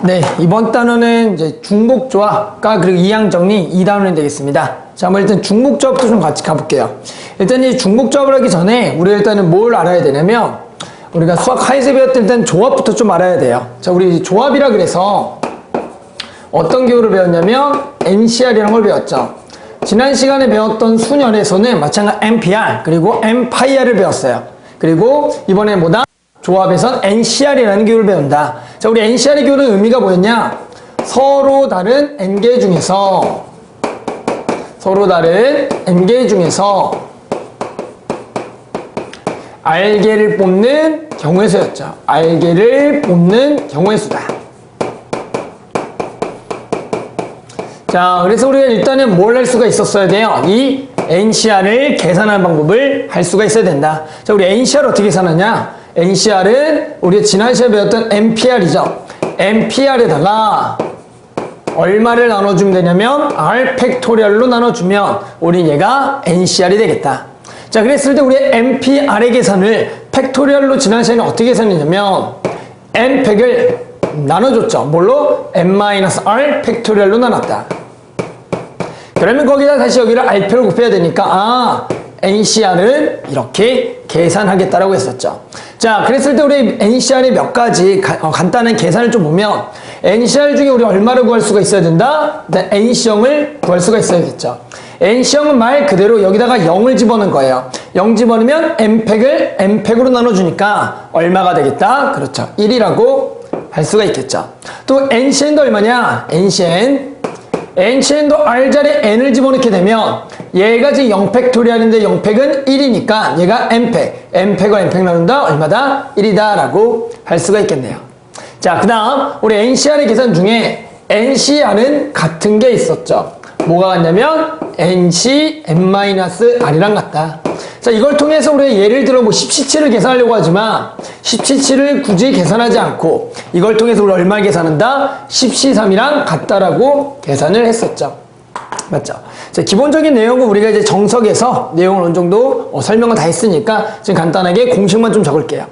네, 이번 단어는 이제 중복조합과 그리고 이항정리 2단원이 되겠습니다. 자, 한번 일단 중복조합부터 좀 같이 가볼게요. 일단 이 중복조합을 하기 전에 우리 일단은 뭘 알아야 되냐면 우리가 수학 하에서 배웠던 일단 조합부터 좀 알아야 돼요. 자, 우리 조합이라 그래서 어떤 기호를 배웠냐면 NCR이라는 걸 배웠죠. 지난 시간에 배웠던 수년에서는 마찬가지 NPR 그리고 NPIR을 배웠어요. 그리고 이번에 뭐다? 조합에선 NCR이라는 기호를 배운다. 자, 우리 NCR의 기호는 의미가 뭐였냐? 서로 다른 N개 중에서 R개를 뽑는 경우의 수였죠. R개를 뽑는 경우의 수다. 자, 그래서 우리가 일단은 뭘 할 수가 있었어야 돼요? 이 NCR을 계산하는 방법을 할 수가 있어야 된다. 자, 우리 NCR 어떻게 계산하냐? NCR은 우리가 지난 시간에 배웠던 NPR이죠. NPR에다가 얼마를 나눠주면 되냐면 R 팩토리얼로 나눠주면 우리 얘가 NCR이 되겠다. 자, 그랬을 때 우리 NPR의 계산을 팩토리얼로 지난 시간에 어떻게 계산했냐면 N팩을 나눠줬죠. 뭘로? N-R 팩토리얼로 나눴다. 그러면 거기다 다시 여기를 R표를 곱해야 되니까 NCR은 이렇게 계산하겠다라고 했었죠. 자, 그랬을 때 우리 NCR의 몇 가지 간단한 계산을 좀 보면 NCR 중에 우리 얼마를 구할 수가 있어야 된다? 일단 NC형을 구할 수가 있어야겠죠. NC형은 말 그대로 여기다가 0을 집어넣은 거예요. 0 집어넣으면 N팩을 N팩으로 나눠주니까 얼마가 되겠다? 그렇죠. 1이라고 할 수가 있겠죠. 또 NCN도 얼마냐? NCN도 R자리에 N을 집어넣게 되면 얘가 지금 0팩토리얼인데 0팩은 1이니까 얘가 N팩과 N팩 나눈다? 얼마다? 1이다 라고 할 수가 있겠네요. 자, 그 다음 우리 NCR의 계산 중에 NCR은 같은 게 있었죠. 뭐가 같냐면 NC N-R이랑 같다. 자, 이걸 통해서 우리가 예를 들어 뭐 17을 계산하려고 하지만 17을 굳이 계산하지 않고 이걸 통해서 우리 얼마 계산한다? 10C3이랑 같다라고 계산을 했었죠. 맞죠? 자, 기본적인 내용은 우리가 이제 정석에서 내용을 어느 정도 설명을 다 했으니까 지금 간단하게 공식만 좀 적을게요.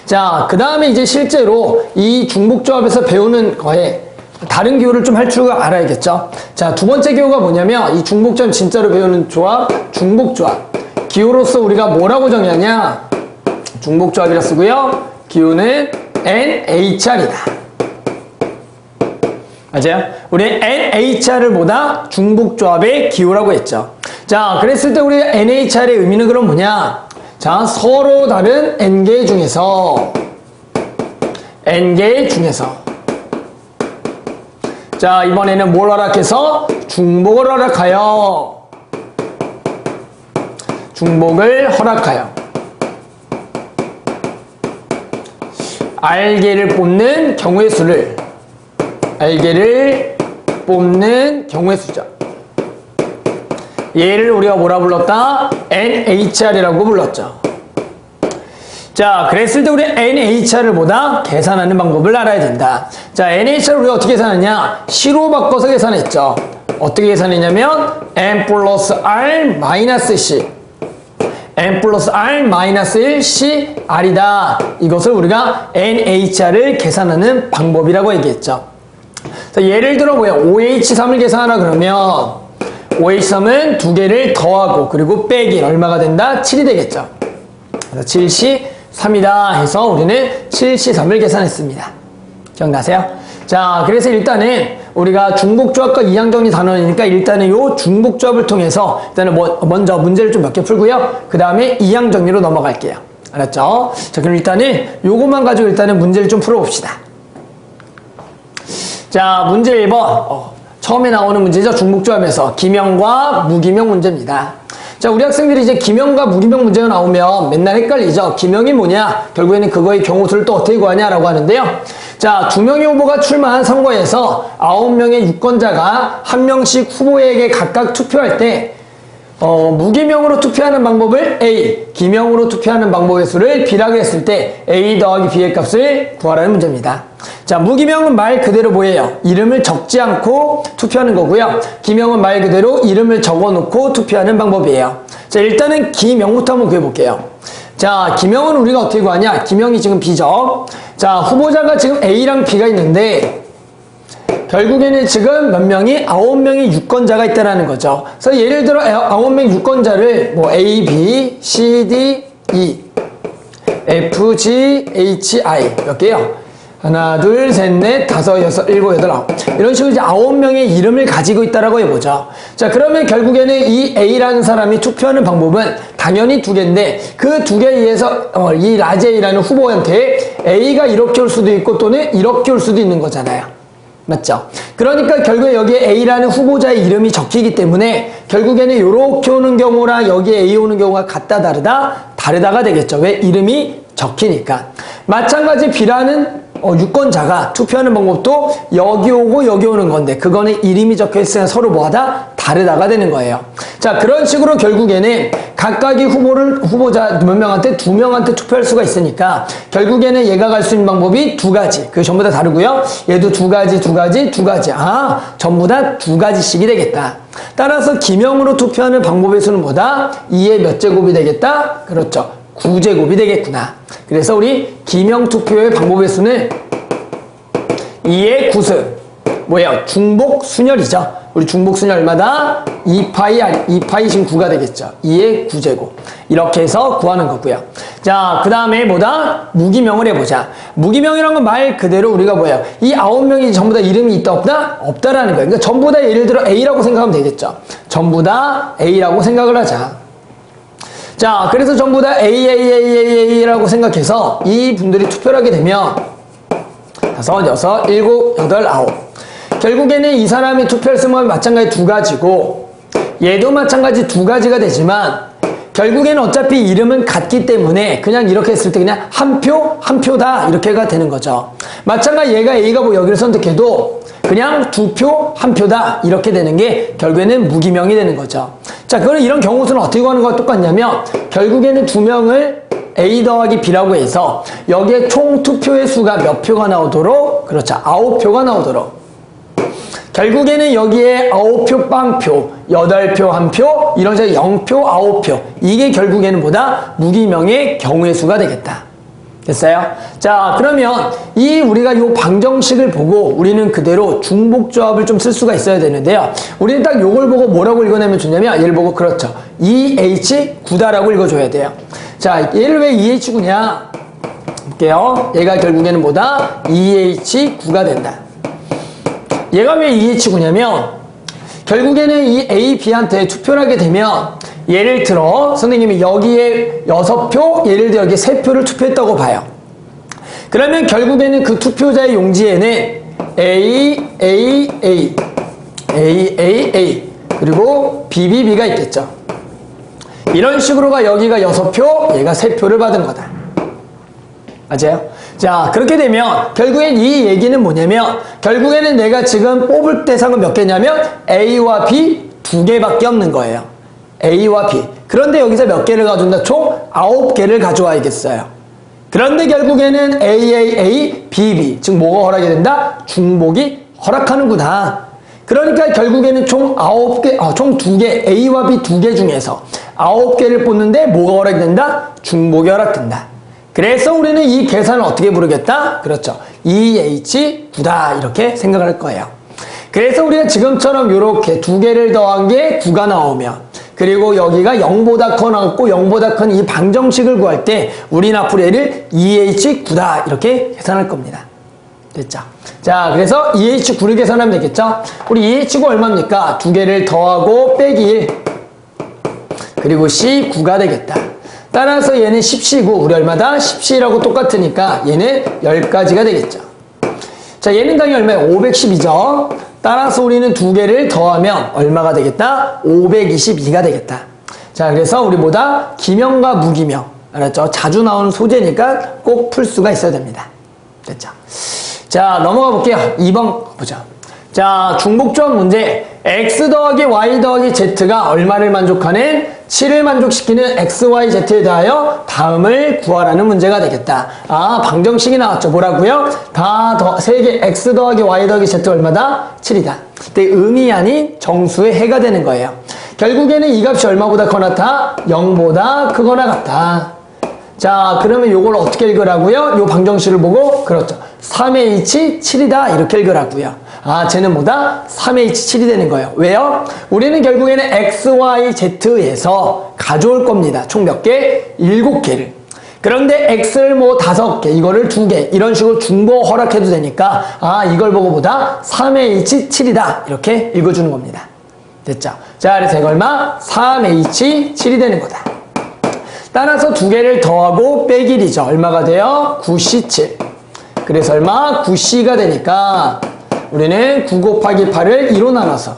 자, 그 다음에 이제 실제로 이 중복조합에서 배우는 거에 다른 기호를 좀 할 줄 알아야겠죠. 자, 두 번째 기호가 뭐냐면 이 중복조합 진짜로 배우는 조합, 중복조합. 기호로서 우리가 뭐라고 정의하냐? 중복조합이라 쓰고요. 기호는 NHR이다. 맞아요? 우리 NHR을 보다 중복조합의 기호라고 했죠. 자, 그랬을 때 우리 NHR의 의미는 그럼 뭐냐? 자, 서로 다른 N개 중에서 자, 이번에는 뭘 허락해서? 중복을 허락하여 R개를 뽑는 경우의 수죠. 얘를 우리가 뭐라 불렀다? NHR이라고 불렀죠. 자, 그랬을 때 우리 NHR을 보다 계산하는 방법을 알아야 된다. 자, NHR을 우리가 어떻게 계산하냐? C로 바꿔서 계산했죠. 어떻게 계산했냐면 N 플러스 R 마이너스 C N 플러스 R 마이너스 1 C R이다. 이것을 우리가 NHR을 계산하는 방법이라고 얘기했죠. 자, 예를 들어 뭐야? OH3을 계산하라 그러면 OH3은 두 개를 더하고 그리고 빼기 얼마가 된다? 7이 되겠죠. 그래서 7C3이다 해서 우리는 7C3을 계산했습니다. 기억나세요? 자, 그래서 일단은 우리가 중복조합과 이항정리 단원이니까 일단은 요 중복조합을 통해서 일단은 먼저 문제를 좀 몇 개 풀고요. 그 다음에 이항정리로 넘어갈게요. 알았죠? 자, 그럼 일단은 요것만 가지고 일단은 문제를 좀 풀어봅시다. 자, 문제 1번. 처음에 나오는 문제죠. 중복조합에서 기명과 무기명 문제입니다. 자, 우리 학생들이 이제 기명과 무기명 문제가 나오면 맨날 헷갈리죠. 기명이 뭐냐? 결국에는 그거의 경우수를 또 어떻게 구하냐라고 하는데요. 자, 2명의 후보가 출마한 선거에서 9명의 유권자가 1명씩 후보에게 각각 투표할 때 무기명으로 투표하는 방법을 A, 기명으로 투표하는 방법의 수를 B라고 했을 때 A 더하기 B의 값을 구하라는 문제입니다. 자, 무기명은 말 그대로 뭐예요? 이름을 적지 않고 투표하는 거고요. 기명은 말 그대로 이름을 적어놓고 투표하는 방법이에요. 자, 일단은 기명부터 한번 구해볼게요. 자, 기명은 우리가 어떻게 구하냐? 기명이 지금 B죠. 자, 후보자가 지금 A랑 B가 있는데 결국에는 지금 몇 명이? 9명의 유권자가 있다는 거죠. 그래서 예를 들어 9명 유권자를 뭐 A, B, C, D, E, F, G, H, I 몇 개요? 하나, 둘, 셋, 넷, 다섯, 여섯, 일곱, 여덟, 아홉. 이런 식으로 이제 9명의 이름을 가지고 있다라고 해보죠. 자, 그러면 결국에는 이 A라는 사람이 투표하는 방법은 당연히 두 개인데, 그 두 개에 의해서, 이 라지 A라는 후보한테 A가 이렇게 올 수도 있고, 또는 이렇게 올 수도 있는 거잖아요. 맞죠? 그러니까 결국에 여기에 A라는 후보자의 이름이 적히기 때문에, 결국에는 이렇게 오는 경우랑 여기에 A 오는 경우가 같다, 다르다? 다르다가 되겠죠. 왜? 이름이 적히니까. 마찬가지 B라는 유권자가 투표하는 방법도 여기 오고 여기 오는 건데 그거는 이름이 적혀 있으면 서로 뭐하다? 다르다가 되는 거예요. 자, 그런 식으로 결국에는 각각의 후보자 몇 명한테 두 명한테 투표할 수가 있으니까 결국에는 얘가 갈 수 있는 방법이 두 가지. 그게 전부 다 다르고요. 얘도 두 가지. 아, 전부 다 두 가지씩이 되겠다. 따라서 기명으로 투표하는 방법의 수는 뭐다? 2의 몇 제곱이 되겠다? 그렇죠. 9제곱이 되겠구나. 그래서 우리 기명 투표의 방법의 수는 2의 9수. 뭐예요? 중복 순열이죠. 우리 중복 순열 얼마다? 2파이 신 9가 되겠죠. 2의 9제곱. 이렇게 해서 구하는 거고요. 자, 그 다음에 뭐다? 무기명을 해보자. 무기명이란 건 말 그대로 우리가 뭐예요? 이 9명이 전부 다 이름이 있다 없다? 없다라는 거예요. 그러니까 전부 다 예를 들어 A라고 생각하면 되겠죠. 전부 다 A라고 생각을 하자. 자, 그래서 전부 다 A라고 생각해서 이 분들이 투표를 하게 되면 5, 6, 7, 8, 9 결국에는 이 사람이 투표할 수는 마찬가지 두 가지고 얘도 마찬가지 두 가지가 되지만 결국에는 어차피 이름은 같기 때문에 그냥 이렇게 했을 때 그냥 한 표다 이렇게가 되는 거죠. 마찬가지 얘가 A가 뭐 여기를 선택해도 그냥 두 표, 한 표다 이렇게 되는 게 결국에는 무기명이 되는 거죠. 자, 그거는 이런 경우수는 어떻게 구하는 거와 똑같냐면 결국에는 두 명을 A 더하기 B라고 해서 여기에 총 투표의 수가 몇 표가 나오도록 그렇죠. 9표가 나오도록 결국에는 여기에 9표 빵표, 8표 1표 이런 식으로 0표, 9표 이게 결국에는 뭐다? 무기명의 경우의 수가 되겠다. 됐어요? 자, 그러면 우리가 이 방정식을 보고 우리는 그대로 중복조합을 좀 쓸 수가 있어야 되는데요. 우리는 딱 요걸 보고 뭐라고 읽어내면 좋냐면 얘를 보고 그렇죠. EH9다라고 읽어줘야 돼요. 자, 얘를 왜 EH9냐? 볼게요. 얘가 결국에는 뭐다? EH9가 된다. 얘가 왜 EH9냐면 결국에는 이 A, B한테 투표를 하게 되면 예를 들어 선생님이 여기에 6표, 예를 들어 여기 3표를 투표했다고 봐요. 그러면 결국에는 그 투표자의 용지에는 A 그리고 BB가 있겠죠. 이런 식으로가 여기가 6표, 얘가 3표를 받은 거다. 맞아요? 자, 그렇게 되면 결국엔 이 얘기는 뭐냐면 결국에는 내가 지금 뽑을 대상은 몇 개냐면 A와 B 두 개밖에 없는 거예요. A와 B. 그런데 여기서 몇 개를 가져온다? 총 9개를 가져와야겠어요. 그런데 결국에는 BB. 즉 뭐가 허락이 된다? 중복이 허락하는구나. 그러니까 결국에는 총 9개, 총 2개, A와 B 2개 중에서 9개를 뽑는데 뭐가 허락이 된다? 중복이 허락된다. 그래서 우리는 이 계산을 어떻게 부르겠다? 그렇죠. EH9다. 이렇게 생각을 할 거예요. 그래서 우리가 지금처럼 이렇게 2개를 더한 게 9가 나오면 그리고 여기가 0보다 커 나왔고 0보다 큰 이 방정식을 구할 때 우리는 앞으로 얘를 EH9다. 이렇게 계산할 겁니다. 됐죠? 자, 그래서 EH9를 계산하면 되겠죠? 우리 EH9 얼마입니까? 2개를 더하고 빼기 1 그리고 C9가 되겠다. 따라서 얘는 10C9 우리 얼마다? 10C라고 똑같으니까 얘는 10가지가 되겠죠. 자, 얘는 당연히 얼마예요? 512죠. 따라서 우리는 2개를 더하면 얼마가 되겠다? 522가 되겠다. 자, 그래서 우리 뭐다? 기명과 무기명. 알았죠? 자주 나오는 소재니까 꼭 풀 수가 있어야 됩니다. 됐죠? 자, 넘어가 볼게요. 2번 보자. 자, 중복조합 문제. x 더하기 y 더하기 z가 얼마를 만족하는? 7을 만족시키는 x, y, z에 대하여 다음을 구하라는 문제가 되겠다. 아, 방정식이 나왔죠. 뭐라고요? 세 개 x 더하기 y 더하기 z 얼마다? 7이다. 근데 음이 아닌 정수의 해가 되는 거예요. 결국에는 이 값이 얼마보다 커나타? 0보다 크거나 같다. 자, 그러면 요걸 어떻게 읽으라고요? 요 방정식을 보고 그렇죠. 3H 7이다 이렇게 읽으라고요. 아, 쟤는 뭐다? 3H7이 되는 거예요. 왜요? 우리는 결국에는 XYZ에서 가져올 겁니다. 총 몇 개? 7개를. 그런데 X를 뭐 5개, 이거를 2개, 이런 식으로 중보 허락해도 되니까, 아, 이걸 보고 보다 3H7이다. 이렇게 읽어주는 겁니다. 됐죠? 자, 그래서 이거 얼마? 3H7이 되는 거다. 따라서 2개를 더하고 빼기 1이죠. 얼마가 돼요? 9C7. 그래서 얼마? 9C가 되니까 우리는 9 곱하기 8을 2로 나눠서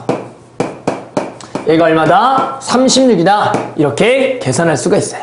얘가 얼마다? 36이다. 이렇게 계산할 수가 있어요.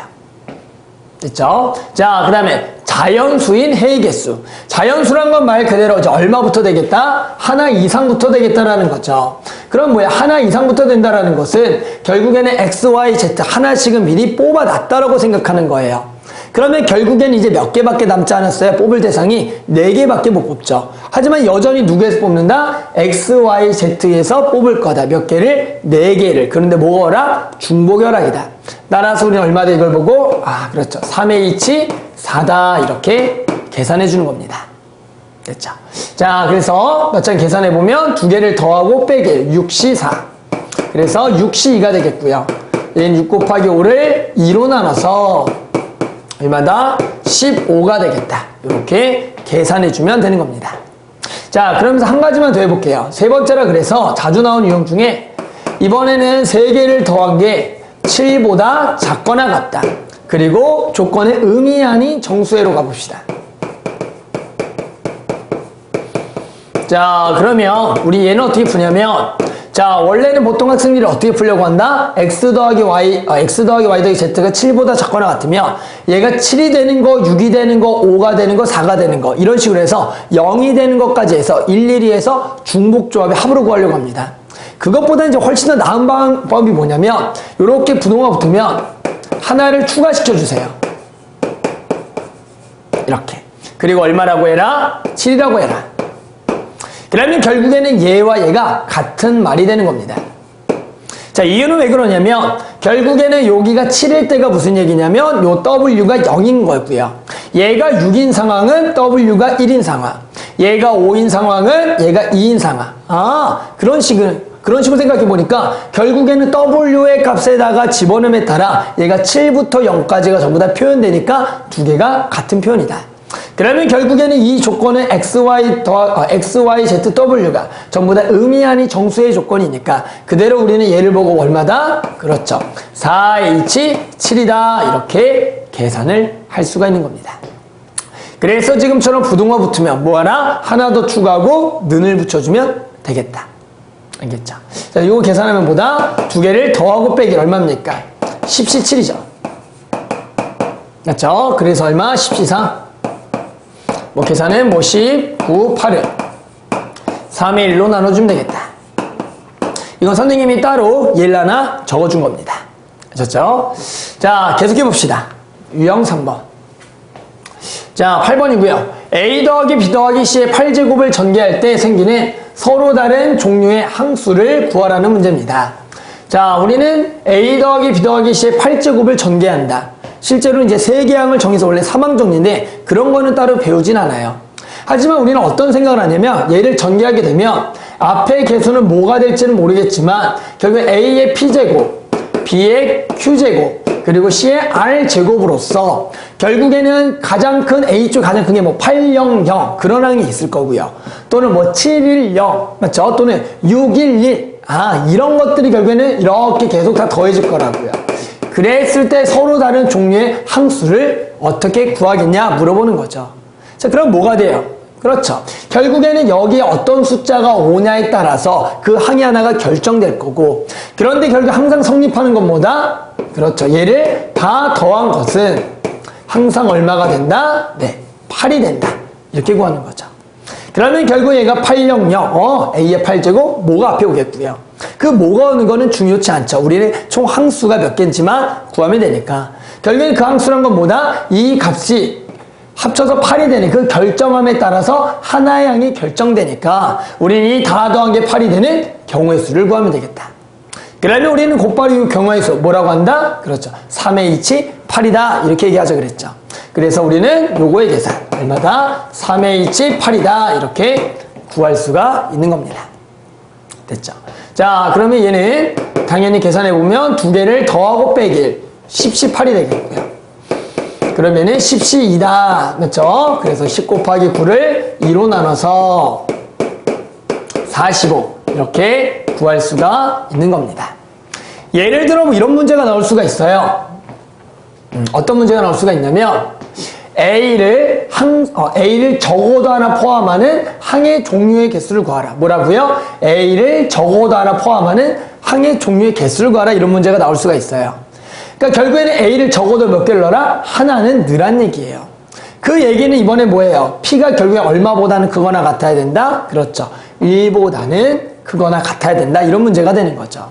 됐죠? 자, 그 다음에 자연수인 해의개수. 자연수란 건 말 그대로 얼마부터 되겠다? 하나 이상부터 되겠다라는 거죠. 그럼 뭐야? 하나 이상부터 된다라는 것은 결국에는 X, Y, Z 하나씩은 미리 뽑아놨다라고 생각하는 거예요. 그러면 결국엔 이제 몇 개밖에 남지 않았어요. 뽑을 대상이 4개밖에 못 뽑죠. 하지만 여전히 누구에서 뽑는다? X, Y, Z에서 뽑을 거다. 몇 개를? 4개를. 그런데 뭐라? 중복결합이다. 따라서 우리는 얼마다 이걸 보고 아, 그렇죠. 3H 4다. 이렇게 계산해 주는 겁니다. 됐죠? 자, 그래서 몇 장 계산해 보면 2개를 더하고 빼기 6C 4. 그래서 6C 2가 되겠고요. 얘는 6 곱하기 5를 2로 나눠서 얼마다? 15가 되겠다. 이렇게 계산해주면 되는 겁니다. 자, 그러면서 한 가지만 더 해볼게요. 세 번째라 그래서 자주 나온 유형 중에 이번에는 3개를 더한 게 7보다 작거나 같다. 그리고 조건의 의미 아닌 정수회로 가봅시다. 자, 그러면 우리 얘는 어떻게 푸냐면 자, 원래는 보통 학생들이 어떻게 풀려고 한다? X 더하기 Y 더하기 Z가 7보다 작거나 같으면 얘가 7이 되는 거, 6이 되는 거, 5가 되는 거, 4가 되는 거 이런 식으로 해서 0이 되는 것까지 해서 일일이 해서 중복조합의 합으로 구하려고 합니다. 그것보다 이제 훨씬 더 나은 방법이 뭐냐면 이렇게 분호가 붙으면 하나를 추가시켜 주세요. 이렇게. 그리고 얼마라고 해라? 7이라고 해라. 그러면 결국에는 얘와 얘가 같은 말이 되는 겁니다. 자, 이유는 왜 그러냐면 결국에는 여기가 7일 때가 무슨 얘기냐면 요 W가 0인 거고요. 얘가 6인 상황은 W가 1인 상황. 얘가 5인 상황은 얘가 2인 상황. 아, 그런 식으로 생각해 보니까 결국에는 W의 값에다가 집어넣음에 따라 얘가 7부터 0까지가 전부 다 표현되니까 두 개가 같은 표현이다. 그러면 결국에는 이 조건은 XYZW가 전부 다 의미 아닌 정수의 조건이니까 그대로 우리는 얘를 보고 얼마다? 그렇죠. 4H7이다. 이렇게 계산을 할 수가 있는 겁니다. 그래서 지금처럼 부동어 붙으면 뭐하나? 하나 더 추가하고 는을 붙여주면 되겠다. 알겠죠? 자, 이거 계산하면 보다 2개를 더하고 빼기 얼마입니까? 10C7이죠. 맞죠? 그래서 얼마? 10C4. 뭐 계산은 뭐 19, 8을 3의 1로 나눠주면 되겠다. 이건 선생님이 따로 예를 하나 적어준 겁니다. 아셨죠? 자, 계속해 봅시다. 유형 3번. 자, 8번이고요. A 더하기 B 더하기 C의 8제곱을 전개할 때 생기는 서로 다른 종류의 항수를 구하라는 문제입니다. 자, 우리는 A 더하기 B 더하기 C의 8제곱을 전개한다. 실제로 이제 3개 항을 정해서 원래 3항 정리인데 그런 거는 따로 배우진 않아요. 하지만 우리는 어떤 생각을 하냐면 얘를 전개하게 되면 앞의 개수는 뭐가 될지는 모르겠지만 결국 A의 P제곱, B의 Q제곱, 그리고 C의 R제곱으로서 결국에는 가장 큰 A쪽 가장 큰 게 뭐 800 그런 항이 있을 거고요. 또는 뭐 710 맞죠? 또는 611 이런 것들이 결국에는 이렇게 계속 다 더해질 거라고요. 그랬을 때 서로 다른 종류의 항수를 어떻게 구하겠냐 물어보는 거죠. 자, 그럼 뭐가 돼요? 그렇죠. 결국에는 여기에 어떤 숫자가 오냐에 따라서 그 항이 하나가 결정될 거고 그런데 결국 항상 성립하는 건 뭐다? 그렇죠. 얘를 다 더한 것은 항상 얼마가 된다? 네, 8이 된다. 이렇게 구하는 거죠. 그러면 결국 얘가 800, A의 8제곱, 뭐가 앞에 오겠고요. 그 뭐가 오는 거는 중요치 않죠. 우리는 총 항수가 몇 개인지만 구하면 되니까. 결국엔 그 항수란 건 뭐다? 이 값이 합쳐서 8이 되는 그 결정함에 따라서 하나의 항이 결정되니까 우리는 이 다 더한 게 8이 되는 경우의 수를 구하면 되겠다. 그러면 우리는 곧바로 경우의 수 뭐라고 한다? 그렇죠. 3H 8이다. 이렇게 얘기하죠. 그랬죠. 그래서 우리는 요거의 계산 얼마다? 3H 8이다. 이렇게 구할 수가 있는 겁니다. 됐죠? 자, 그러면 얘는 당연히 계산해보면 두 개를 더하고 빼기 10, 18이 되겠고요. 그러면은 10시 2다. 맞죠? 그래서 10 곱하기 9를 2로 나눠서 45. 이렇게 구할 수가 있는 겁니다. 예를 들어 뭐 이런 문제가 나올 수가 있어요. 어떤 문제가 나올 수가 있냐면 A를 적어도 하나 포함하는 항의 종류의 개수를 구하라. 뭐라고요? A를 적어도 하나 포함하는 항의 종류의 개수를 구하라. 이런 문제가 나올 수가 있어요. 그러니까 결국에는 A를 적어도 몇 개를 넣어라? 하나는 넣으란 얘기예요. 그 얘기는 이번에 뭐예요? P가 결국에 얼마보다는 크거나 같아야 된다? 그렇죠. 1보다는 크거나 같아야 된다. 이런 문제가 되는 거죠.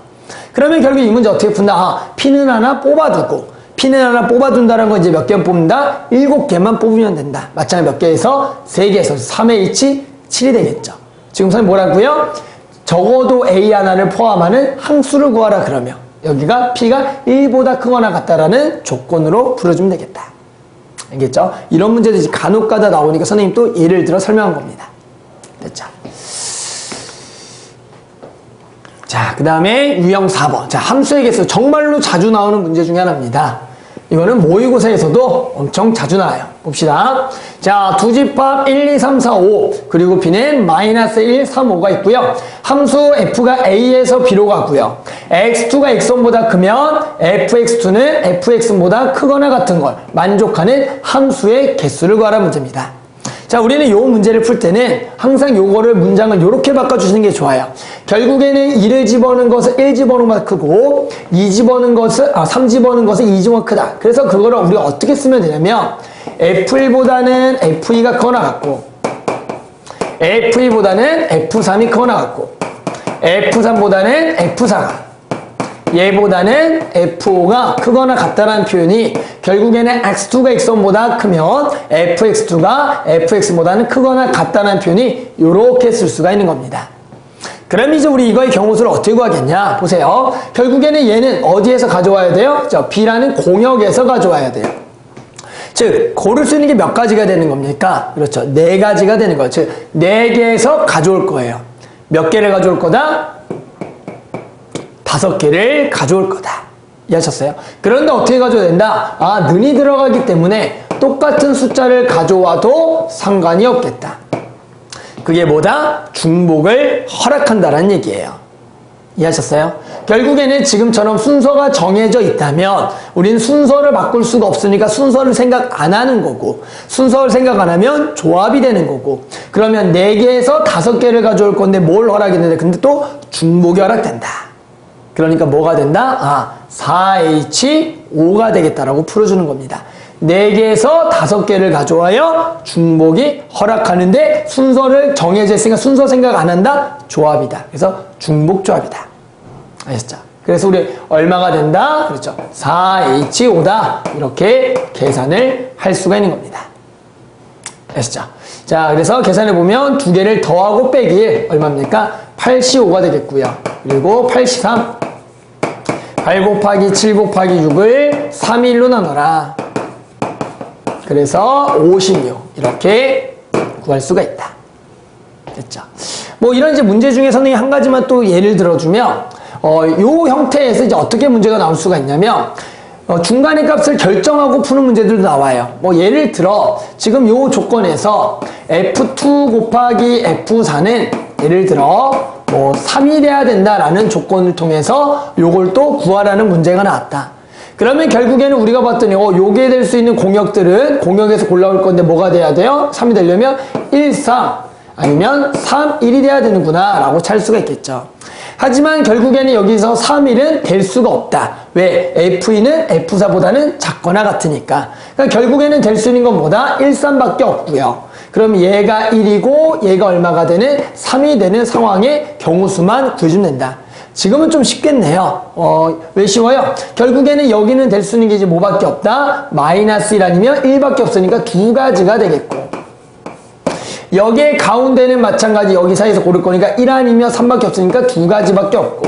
그러면 결국 이 문제 어떻게 푼다? P는 하나 뽑아두고 P는 하나 뽑아둔다는 건 이제 몇 개 뽑는다? 7개만 뽑으면 된다. 마찬가지 몇 개에서? 3개에서 3의 1치 7이 되겠죠. 지금 선생님 뭐라고요? 적어도 A 하나를 포함하는 항수를 구하라 그러면 여기가 P가 1보다 크거나 같다라는 조건으로 풀어주면 되겠다. 알겠죠? 이런 문제도 이제 간혹가다 나오니까 선생님 또 예를 들어 설명한 겁니다. 됐죠? 자, 그 다음에 유형 4번. 자, 함수의 개수. 정말로 자주 나오는 문제 중에 하나입니다. 이거는 모의고사에서도 엄청 자주 나와요. 봅시다. 자, 두 집합 1, 2, 3, 4, 5. 그리고 B는 마이너스 1, 3, 5가 있고요. 함수 F가 A에서 B로 가고요. X2가 X1보다 크면 FX2는 FX보다 크거나 같은 걸 만족하는 함수의 개수를 구하라 문제입니다. 자, 우리는 이 문제를 풀 때는 항상 요거를 문장을 요렇게 바꿔주시는 게 좋아요. 결국에는 2를 집어넣은 것은 1 집어넣은 것보다 크고 3 집어넣은 것은 2 집어넣은 크다. 그래서 그거를 우리가 어떻게 쓰면 되냐면 F1보다는 F2가 크거나 같고 F2보다는 F3이 크거나 같고 F3보다는 F4가 얘보다는 F5가 크거나 같다는 표현이 결국에는 X2가 X1보다 크면 FX2가 FX보다는 크거나 같다는 표현이 이렇게 쓸 수가 있는 겁니다. 그럼 이제 우리 이거의 경우수를 어떻게 구하겠냐? 보세요. 결국에는 얘는 어디에서 가져와야 돼요? 저 B라는 공역에서 가져와야 돼요. 즉 고를 수 있는 게 몇 가지가 되는 겁니까? 그렇죠. 4가지가 되는 거예요. 즉 4개에서 가져올 거예요. 몇 개를 가져올 거다? 5개를 가져올 거다. 이해하셨어요? 그런데 어떻게 가져야 된다? 는이 들어가기 때문에 똑같은 숫자를 가져와도 상관이 없겠다. 그게 뭐다? 중복을 허락한다는 얘기예요. 이해하셨어요? 결국에는 지금처럼 순서가 정해져 있다면 우리는 순서를 바꿀 수가 없으니까 순서를 생각 안 하는 거고 순서를 생각 안 하면 조합이 되는 거고 그러면 4개에서 5개를 가져올 건데 뭘 허락했는데 근데 또 중복이 허락된다. 그러니까 뭐가 된다? 4H5가 되겠다라고 풀어주는 겁니다. 4개에서 5개를 가져와요. 중복이 허락하는데 순서를 정해져 있으니까 순서 생각 안 한다? 조합이다. 그래서 중복조합이다. 아셨죠? 그래서 우리 얼마가 된다? 그렇죠. 4H5다. 이렇게 계산을 할 수가 있는 겁니다. 아셨죠? 자, 그래서 계산해보면 2개를 더하고 빼기 얼마입니까? 85가 되겠고요. 그리고 83. 8 곱하기 7 곱하기 6을 3일로 나눠라. 그래서 56. 이렇게 구할 수가 있다. 됐죠? 뭐 이런 이제 문제 중에 선생님이 한 가지만 또 예를 들어주면, 요 형태에서 이제 어떻게 문제가 나올 수가 있냐면, 중간의 값을 결정하고 푸는 문제들도 나와요. 뭐 예를 들어, 지금 요 조건에서 F2 곱하기 F4는 예를 들어, 3이 돼야 된다라는 조건을 통해서 요걸 또 구하라는 문제가 나왔다. 그러면 결국에는 우리가 봤더니 요게 될 수 있는 공역들은 공역에서 골라올 건데 뭐가 돼야 돼요? 3이 되려면 1, 3 아니면 3, 1이 돼야 되는구나 라고 찾을 수가 있겠죠. 하지만 결국에는 여기서 3, 1은 될 수가 없다. 왜? F2는 F4보다는 작거나 같으니까. 그러니까 결국에는 될 수 있는 건 뭐다? 1, 3밖에 없고요. 그럼 얘가 1이고 얘가 얼마가 되는? 3이 되는 상황의 경우수만 구해주면 된다. 지금은 좀 쉽겠네요. 왜 쉬워요? 결국에는 여기는 될 수 있는 게 이제 뭐밖에 없다? 마이너스 1 아니면 1밖에 없으니까 2가지가 되겠고 여기에 가운데는 마찬가지 여기 사이에서 고를 거니까 1 아니면 3밖에 없으니까 2가지밖에 없고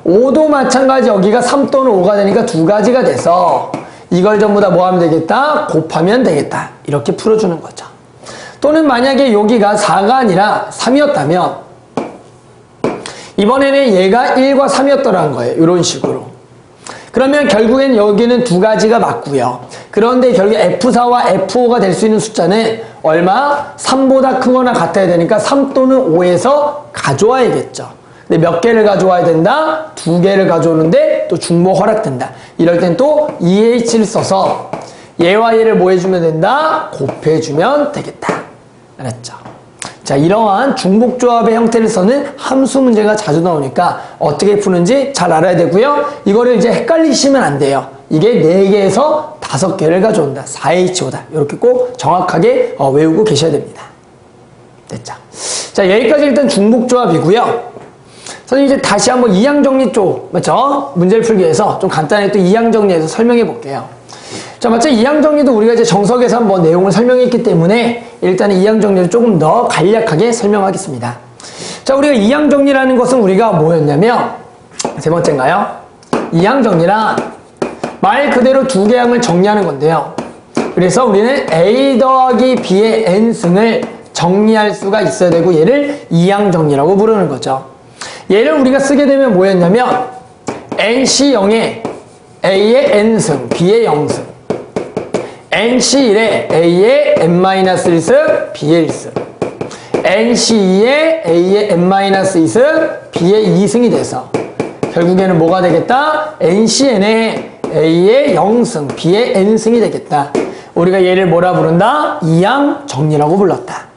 5도 마찬가지 여기가 3 또는 5가 되니까 2가지가 돼서 이걸 전부 다 뭐 하면 되겠다? 곱하면 되겠다. 이렇게 풀어주는 거죠. 또는 만약에 여기가 4가 아니라 3이었다면 이번에는 얘가 1과 3이었더라는 거예요. 이런 식으로. 그러면 결국엔 여기는 두 가지가 맞고요. 그런데 결국 F4와 F5가 될 수 있는 숫자는 얼마? 3보다 크거나 같아야 되니까 3 또는 5에서 가져와야겠죠. 근데 몇 개를 가져와야 된다? 2개를 가져오는데 또 중복 허락된다. 이럴 땐 또 EH를 써서 얘와 얘를 뭐 해주면 된다? 곱해주면 되겠다. 알았죠? 자, 이러한 중복조합의 형태를 써는 함수 문제가 자주 나오니까 어떻게 푸는지 잘 알아야 되고요. 이거를 이제 헷갈리시면 안 돼요. 이게 4개에서 5개를 가져온다. 4H5다. 이렇게 꼭 정확하게 외우고 계셔야 됩니다. 됐죠? 자, 여기까지 일단 중복조합이고요. 선생님 이제 다시 한번 이항정리 쪽, 맞죠? 문제를 풀기 위해서 좀 간단히 또 이항정리해서 설명해 볼게요. 자, 맞죠? 이항정리도 우리가 이제 정석에서 한번 내용을 설명했기 때문에 일단은 이항정리를 조금 더 간략하게 설명하겠습니다. 자, 우리가 이항정리라는 것은 우리가 뭐였냐면, 세 번째인가요? 이항정리란 말 그대로 두 개 항을 정리하는 건데요. 그래서 우리는 A 더하기 B의 N승을 정리할 수가 있어야 되고 얘를 이항정리라고 부르는 거죠. 얘를 우리가 쓰게 되면 뭐였냐면 NC0에 A의 N승, B의 0승, NC1에 A의 N-1승, B의 1승, NC2에 A의 N-2승, B의 2승이 돼서 결국에는 뭐가 되겠다? NCN에 A의 0승, B의 N승이 되겠다. 우리가 얘를 뭐라 부른다? 이항정리라고 불렀다.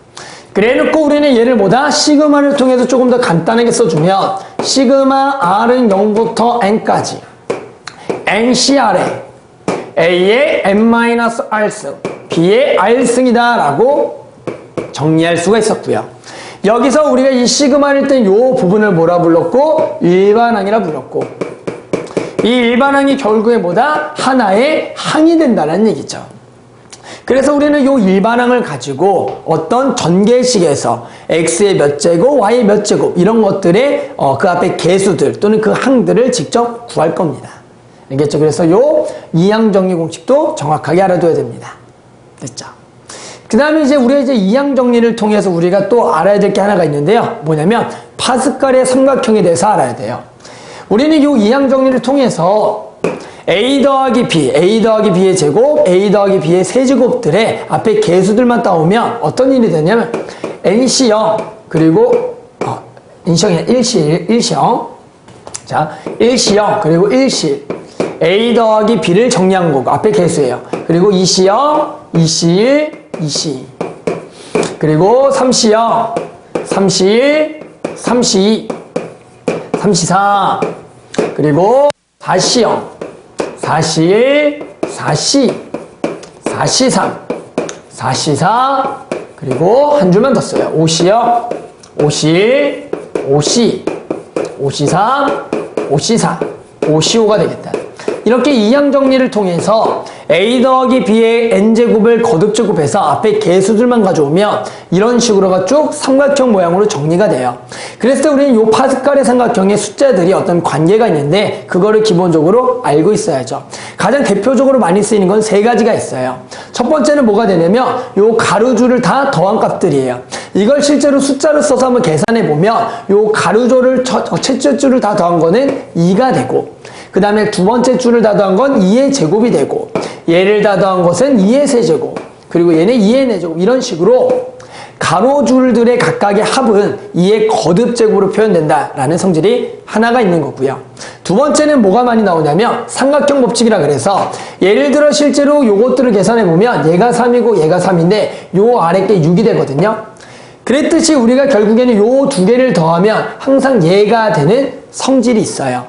그래 놓고 우리는 얘를 뭐다? 시그마를 통해서 조금 더 간단하게 써주면 시그마 R은 0부터 N까지 NCR에 A의 N-R승, B의 R승이다 라고 정리할 수가 있었고요. 여기서 우리가 이 시그마일 땐 요 부분을 뭐라 불렀고? 일반항이라 불렀고 이 일반항이 결국에 뭐다? 하나의 항이 된다는 얘기죠. 그래서 우리는 요 일반항을 가지고 어떤 전개식에서 x의 몇 제곱, y의 몇 제곱 이런 것들의 그 앞에 개수들 또는 그 항들을 직접 구할 겁니다. 알겠죠? 그래서 요 이항정리 공식도 정확하게 알아둬야 됩니다. 됐죠? 그 다음에 이제 우리가 이제 이항정리를 통해서 우리가 또 알아야 될 게 하나가 있는데요. 뭐냐면 파스칼의 삼각형에 대해서 알아야 돼요. 우리는 요 이항정리를 통해서 A 더하기 B, A 더하기 B의 제곱, A 더하기 B의 세제곱들의 앞에 개수들만 따오면 어떤 일이 되냐면 NC0 그리고 NC0이 1C0 자 1C0 그리고 1C1 A 더하기 B를 정리한 거고 앞에 개수예요. 그리고 2C0, 2C1, 2C2 그리고 3C0, 3C1, 3C2 3C4 그리고 4C0 4C1, 4C, 4C3, 4C4, 그리고 한 줄만 더 써요. 5C요, 5C1, 5C, 5C3, 5C4, 5C5가 되겠다. 이렇게 이항정리를 통해서 A 더하기 B의 N제곱을 거듭제곱해서 앞에 개수들만 가져오면 이런 식으로가 쭉 삼각형 모양으로 정리가 돼요. 그래서 우리는 이 파스칼의 삼각형의 숫자들이 어떤 관계가 있는데 그거를 기본적으로 알고 있어야죠. 가장 대표적으로 많이 쓰이는 건 세 가지가 있어요. 첫 번째는 뭐가 되냐면 요 가로줄을 다 더한 값들이에요. 이걸 실제로 숫자로 써서 한번 계산해 보면 요 가로줄을 첫째 줄을 다 더한 거는 2가 되고 그 다음에 두 번째 줄을 다 더한 건 2의 제곱이 되고 얘를 다 더한 것은 2의 세제곱 그리고 얘는 2의 4제곱 이런 식으로 가로줄들의 각각의 합은 2의 거듭제곱으로 표현된다라는 성질이 하나가 있는 거고요. 두 번째는 뭐가 많이 나오냐면 삼각형 법칙이라 그래서 예를 들어 실제로 요것들을 계산해 보면 얘가 3이고 얘가 3인데 요 아래 게 6이 되거든요. 그랬듯이 우리가 결국에는 요 두 개를 더하면 항상 얘가 되는 성질이 있어요.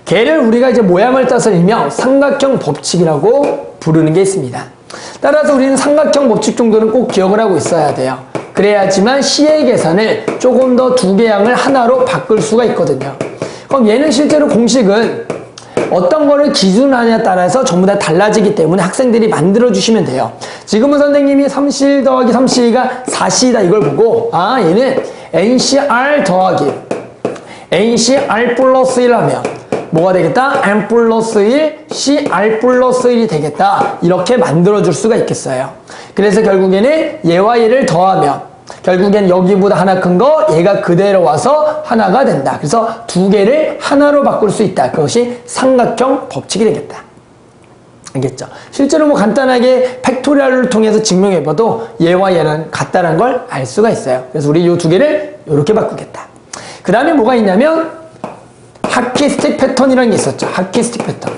걔를 우리가 이제 모양을 따서 일명 삼각형 법칙이라고 부르는 게 있습니다. 따라서 우리는 삼각형 법칙 정도는 꼭 기억을 하고 있어야 돼요. 그래야지만 C의 계산을 조금 더 두 개 항을 하나로 바꿀 수가 있거든요. 그럼 얘는 실제로 공식은 어떤 거를 기준하냐에 따라서 전부 다 달라지기 때문에 학생들이 만들어주시면 돼요. 지금은 선생님이 3C1 더하기 3C2가 4C다 이걸 보고 아 얘는 NCR 더하기 NCR 플러스 1 하면 뭐가 되겠다? n 플러스 1, cr 플러스 1이 되겠다. 이렇게 만들어줄 수가 있겠어요. 그래서 결국에는 얘와 얘를 더하면 결국엔 여기보다 하나 큰 거 얘가 그대로 와서 하나가 된다. 그래서 두 개를 하나로 바꿀 수 있다. 그것이 삼각형 법칙이 되겠다. 알겠죠? 실제로 뭐 간단하게 팩토리얼을 통해서 증명해봐도 얘와 얘는 같다는 걸 알 수가 있어요. 그래서 우리 이 두 개를 이렇게 바꾸겠다. 그 다음에 뭐가 있냐면 하키스틱 패턴이라는 게 있었죠. 하키스틱 패턴.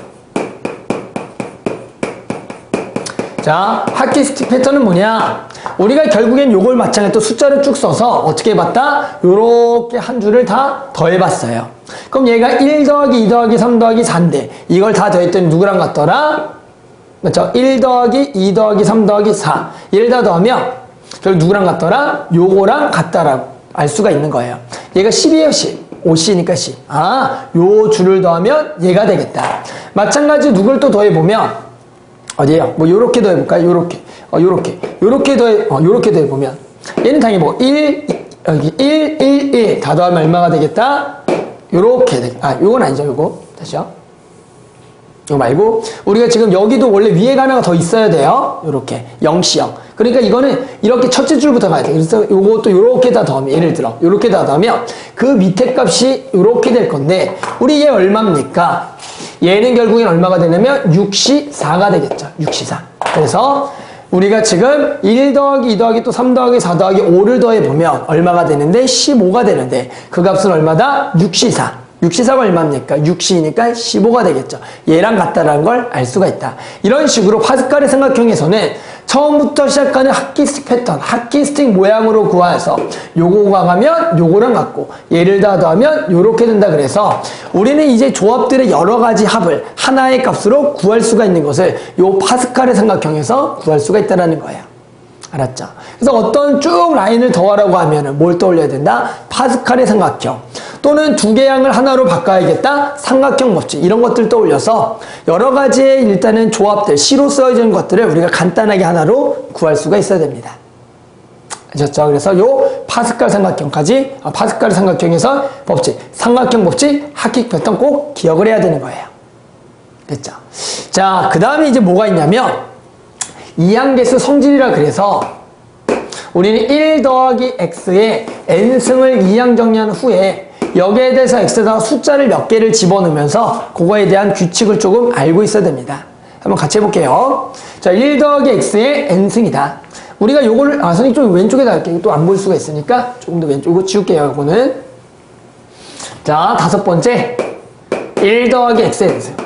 자, 하키스틱 패턴은 뭐냐? 우리가 결국엔 요걸 마찬가지로 또 숫자를 쭉 써서 어떻게 해봤다? 요렇게 한 줄을 다 더해봤어요. 그럼 얘가 1 더하기 2 더하기 3 더하기 4인데 이걸 다 더했더니 누구랑 같더라? 맞죠? 1 더하기 2 더하기 3 더하기 4 얘를 다 더하면 결국 누구랑 같더라? 요거랑 같다라고 알 수가 있는 거예요. 얘가 10이에요, 10. 5C니까 10. 아, 요 줄을 더하면 얘가 되겠다. 마찬가지로 누굴 또 더해보면 어디에요? 뭐 요렇게 더해볼까요? 요렇게 더해보면 얘는 당연히 뭐 1, 여기 1, 1, 1 다 더하면 얼마가 되겠다? 요렇게 되겠다. 요건 아니죠, 요거. 다시요. 이거 말고 우리가 지금 여기도 원래 위에가 하나가 더 있어야 돼요. 요렇게 0C0. 그러니까 이거는 이렇게 첫째 줄부터 가야 돼. 그래서 요것도 요렇게 다 더하면 예를 들어 요렇게 다 더하면 그 밑에 값이 요렇게 될 건데 우리 얘 얼마입니까? 얘는 결국엔 얼마가 되냐면 6C4가 되겠죠. 6C4. 그래서 우리가 지금 1 더하기 2 더하기 또 3 더하기 4 더하기 5를 더해보면 얼마가 되는데 15가 되는데 그 값은 얼마다? 6C4. 6C4가 얼마입니까? 6C니까 15가 되겠죠. 얘랑 같다라는 걸 알 수가 있다. 이런 식으로 파스칼의 삼각형에서는 처음부터 시작하는 하키스틱 패턴, 하키스틱 모양으로 구해서 요거가 가면 요거랑 같고 얘를 다 더하면 요렇게 된다. 그래서 우리는 이제 조합들의 여러 가지 합을 하나의 값으로 구할 수가 있는 것을 요 파스칼의 삼각형에서 구할 수가 있다는 거예요. 알았죠? 그래서 어떤 쭉 라인을 더하라고 하면은 뭘 떠올려야 된다? 파스칼의 삼각형. 또는 두 개 양을 하나로 바꿔야겠다? 삼각형 법칙. 이런 것들 떠올려서 여러 가지의 일단은 조합들, C로 써진 것들을 우리가 간단하게 하나로 구할 수가 있어야 됩니다. 아셨죠? 그래서 요 파스칼 삼각형까지, 파스칼 삼각형에서 법칙, 삼각형 법칙, 하키스틱 패턴 꼭 기억을 해야 되는 거예요. 됐죠? 자, 그 다음에 이제 뭐가 있냐면 이항계수 성질이라 그래서 우리는 1 더하기 x의 n승을 이항 정리한 후에 여기에 대해서 x에다가 숫자를 몇 개를 집어넣으면서 그거에 대한 규칙을 조금 알고 있어야 됩니다. 한번 같이 해볼게요. 자, 1 더하기 x의 n승이다. 우리가 요거를, 선생님 좀 왼쪽에다 할게요. 또 안 보일 수가 있으니까 조금 더 왼쪽으로 지울게요. 요거는. 자, 다섯 번째. 1 더하기 x의 n승.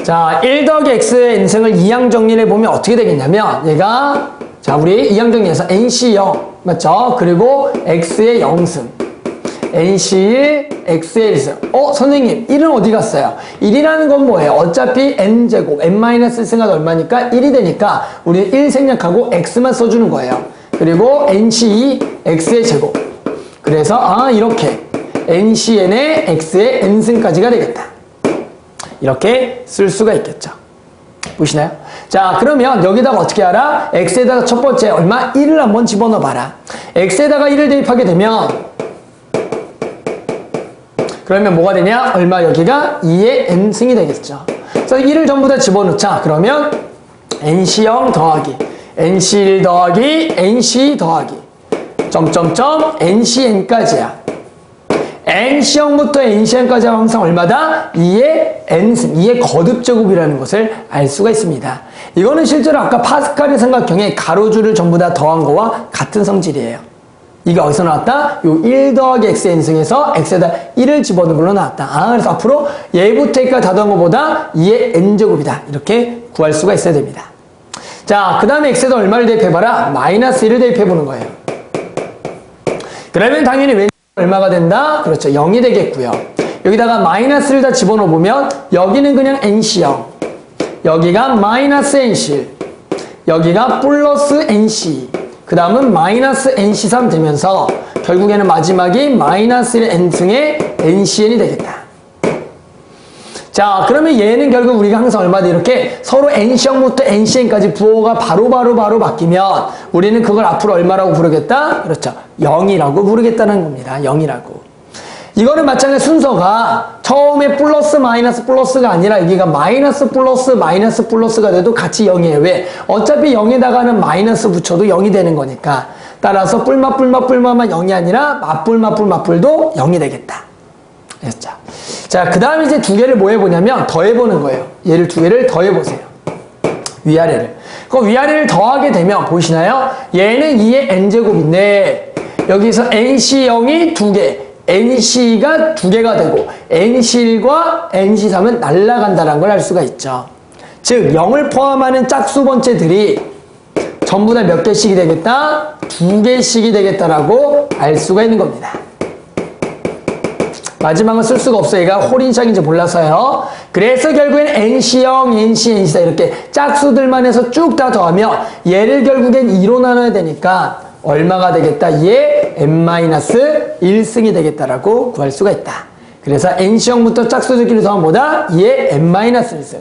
자, 1 더하기 x의 n승을 이항 정리를 해보면 어떻게 되겠냐면 얘가 자, 우리 이항 정리해서 nc0 맞죠? 그리고 x의 0승 nc1 x의 1승 선생님 1은 어디 갔어요? 1이라는 건 뭐예요? 어차피 n제곱 n-1승가 얼마니까 1이 되니까 우리는 1 생략하고 x만 써주는 거예요. 그리고 nc2 x의 제곱 그래서 이렇게 ncn의 x의 n승까지가 되겠다. 이렇게 쓸 수가 있겠죠. 보시나요? 자, 그러면 여기다가 어떻게 알아? x에다가 첫 번째 얼마? 1을 한번 집어넣어 봐라. x에다가 1을 대입하게 되면 그러면 뭐가 되냐? 얼마 여기가 2의 n승이 되겠죠. 그래서 1을 전부 다 집어넣자. 그러면 nc0 더하기 nc1 더하기 nc 더하기 점점점 ncn까지야. nc0부터 ncn까지 하면 항상 얼마다? 2의 n승, 2의 거듭제곱이라는 것을 알 수가 있습니다. 이거는 실제로 아까 파스칼의 삼각형에 가로줄을 전부 다 더한 거와 같은 성질이에요. 이게 어디서 나왔다? 요 1 더하기 x의 n승에서 x에다 1을 집어넣은 걸로 나왔다. 그래서 앞으로 얘부터 여기까지 다 더한 것보다 2의 n제곱이다. 이렇게 구할 수가 있어야 됩니다. 자, 그 다음에 x에다 얼마를 대입해봐라? 마이너스 1을 대입해보는 거예요. 그러면 당연히 왼 얼마가 된다? 그렇죠. 0이 되겠고요. 여기다가 마이너스를 다 집어넣어보면 여기는 그냥 nc0 여기가 마이너스 nc1 여기가 플러스 nc2 그 다음은 마이너스 nc3 되면서 결국에는 마지막이 마이너스 1 n승의 ncn이 되겠다. 자, 그러면 얘는 결국 우리가 항상 얼마다 이렇게 서로 nc0부터 ncn까지 부호가 바로 바뀌면 우리는 그걸 앞으로 얼마라고 부르겠다? 그렇죠. 0이라고 부르겠다는 겁니다. 0이라고. 이거는 마찬가지 순서가 처음에 플러스 마이너스 플러스가 아니라 여기가 마이너스 플러스 마이너스 플러스가 돼도 같이 0이에요. 왜? 어차피 0에다가는 마이너스 붙여도 0이 되는 거니까. 따라서 뿔맛 뿔맛 뿔맛만 0이 아니라 맞불 맞불 맞불도 0이 되겠다. 됐죠? 자, 그 다음에 이제 두 개를 뭐 해보냐면 더해보는 거예요. 얘를 두 개를 더해보세요. 위아래를. 그 위아래를 더하게 되면 보이시나요? 얘는 2의 n제곱인데 여기서 NC0이 두 개, NC가 두 개가 되고 NC1과 NC3은 날아간다는 걸 알 수가 있죠. 즉 0을 포함하는 짝수 번째들이 전부 다 몇 개씩이 되겠다? 두 개씩이 되겠다라고 알 수가 있는 겁니다. 마지막은 쓸 수가 없어요. 얘가 홀인식인지 몰라서요. 그래서 결국엔 NC0, NC, NC4 이렇게 짝수들만 해서 쭉 다 더하면 얘를 결국엔 2로 나눠야 되니까 얼마가 되겠다? 얘 n-1승이 되겠다라고 구할 수가 있다. 그래서 NC0부터 짝수들끼리 더하면 뭐다? 얘 n-1승.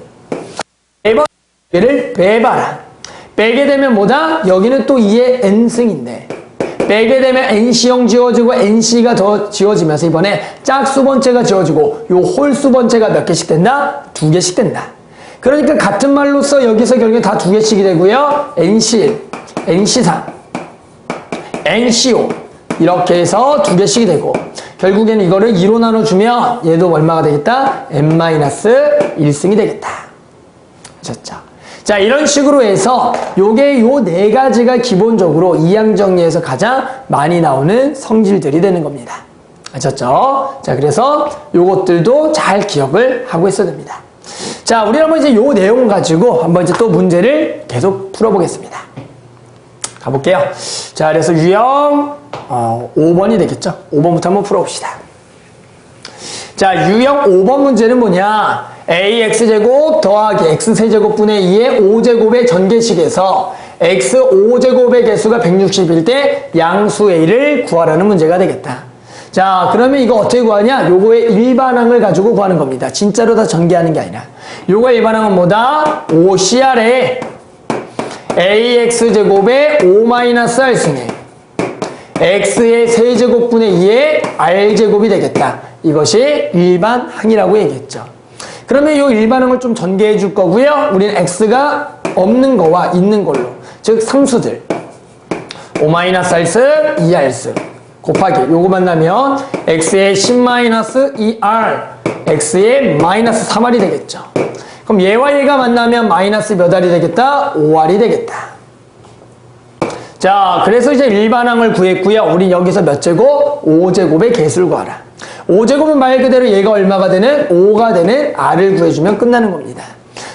매번 얘를 빼봐라. 빼게 되면 뭐다? 여기는 또 2의 n승인데 빼게 되면 NC0 지워지고 NC가 더 지워지면서 이번에 짝수 번째가 지워지고 요 홀수 번째가 몇 개씩 된다? 두 개씩 된다. 그러니까 같은 말로써 여기서 결국에 다 두 개씩이 되고요. NC1, NC3, NC5 이렇게 해서 두 개씩이 되고 결국에는 이거를 2로 나눠주면 얘도 얼마가 되겠다? n-1승이 되겠다. 아셨죠? 자, 이런 식으로 해서 요게 요 네 가지가 기본적으로 이항정리에서 가장 많이 나오는 성질들이 되는 겁니다. 아셨죠? 자, 그래서 요것들도 잘 기억을 하고 있어야 됩니다. 자, 우리 한번 이제 요 내용 가지고 한번 이제 또 문제를 계속 풀어보겠습니다. 가볼게요. 자, 그래서 유형 5번이 되겠죠? 5번부터 한번 풀어봅시다. 자, 유형 5번 문제는 뭐냐? ax제곱 더하기 x세제곱분의 2의 5제곱의 전개식에서 x5제곱의 개수가 160일 때 양수 a를 구하라는 문제가 되겠다. 자, 그러면 이거 어떻게 구하냐? 요거의 일반항을 가지고 구하는 겁니다. 진짜로 다 전개하는 게 아니라. 요거의 일반항은 뭐다? 5CR에 ax제곱의 5-r승에 x의 세제곱분의 2의 r제곱이 되겠다. 이것이 일반항이라고 얘기했죠. 그러면 이 일반항을 좀 전개해 줄 거고요. 우리는 x가 없는 거와 있는 걸로, 즉 상수들 5-r승, 2r승 곱하기 요거 만나면 x의 10-2r, x의 마이너스 3r이 되겠죠. 그럼 얘와 얘가 만나면 마이너스 몇 r이 되겠다? 5r이 되겠다. 자, 그래서 이제 일반항을 구했고요. 우린 여기서 몇 제곱? 5제곱의 개수를 구하라. 5제곱은 말 그대로 얘가 얼마가 되는? 5가 되는 r을 구해주면 끝나는 겁니다.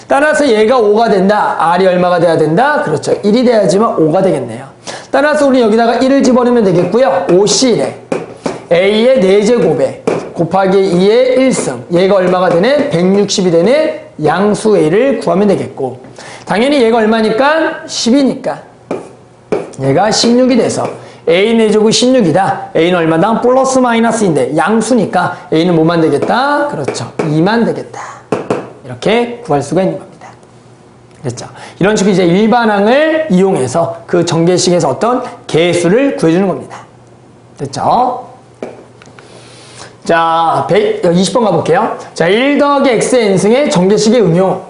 따라서 얘가 5가 된다. r이 얼마가 돼야 된다? 그렇죠. 1이 돼야지만 5가 되겠네요. 따라서 우리 여기다가 1을 집어넣으면 되겠고요. 5C에 A의 4제곱에 곱하기 2의 1승. 얘가 얼마가 되는? 160이 되는 양수 A를 구하면 되겠고. 당연히 얘가 얼마니까? 10이니까. 얘가 16이 돼서 A 내제곱이 16이다. A는 얼마다? 플러스 마이너스인데 양수니까 A는 뭐만 되겠다? 그렇죠. 2만 되겠다. 이렇게 구할 수가 있는 겁니다. 됐죠? 이런 식으로 이제 일반항을 이용해서 그 전개식에서 어떤 개수를 구해주는 겁니다. 됐죠? 자, 20번 가볼게요. 자, 1 더하기 x의 n승의 전개식의 응용.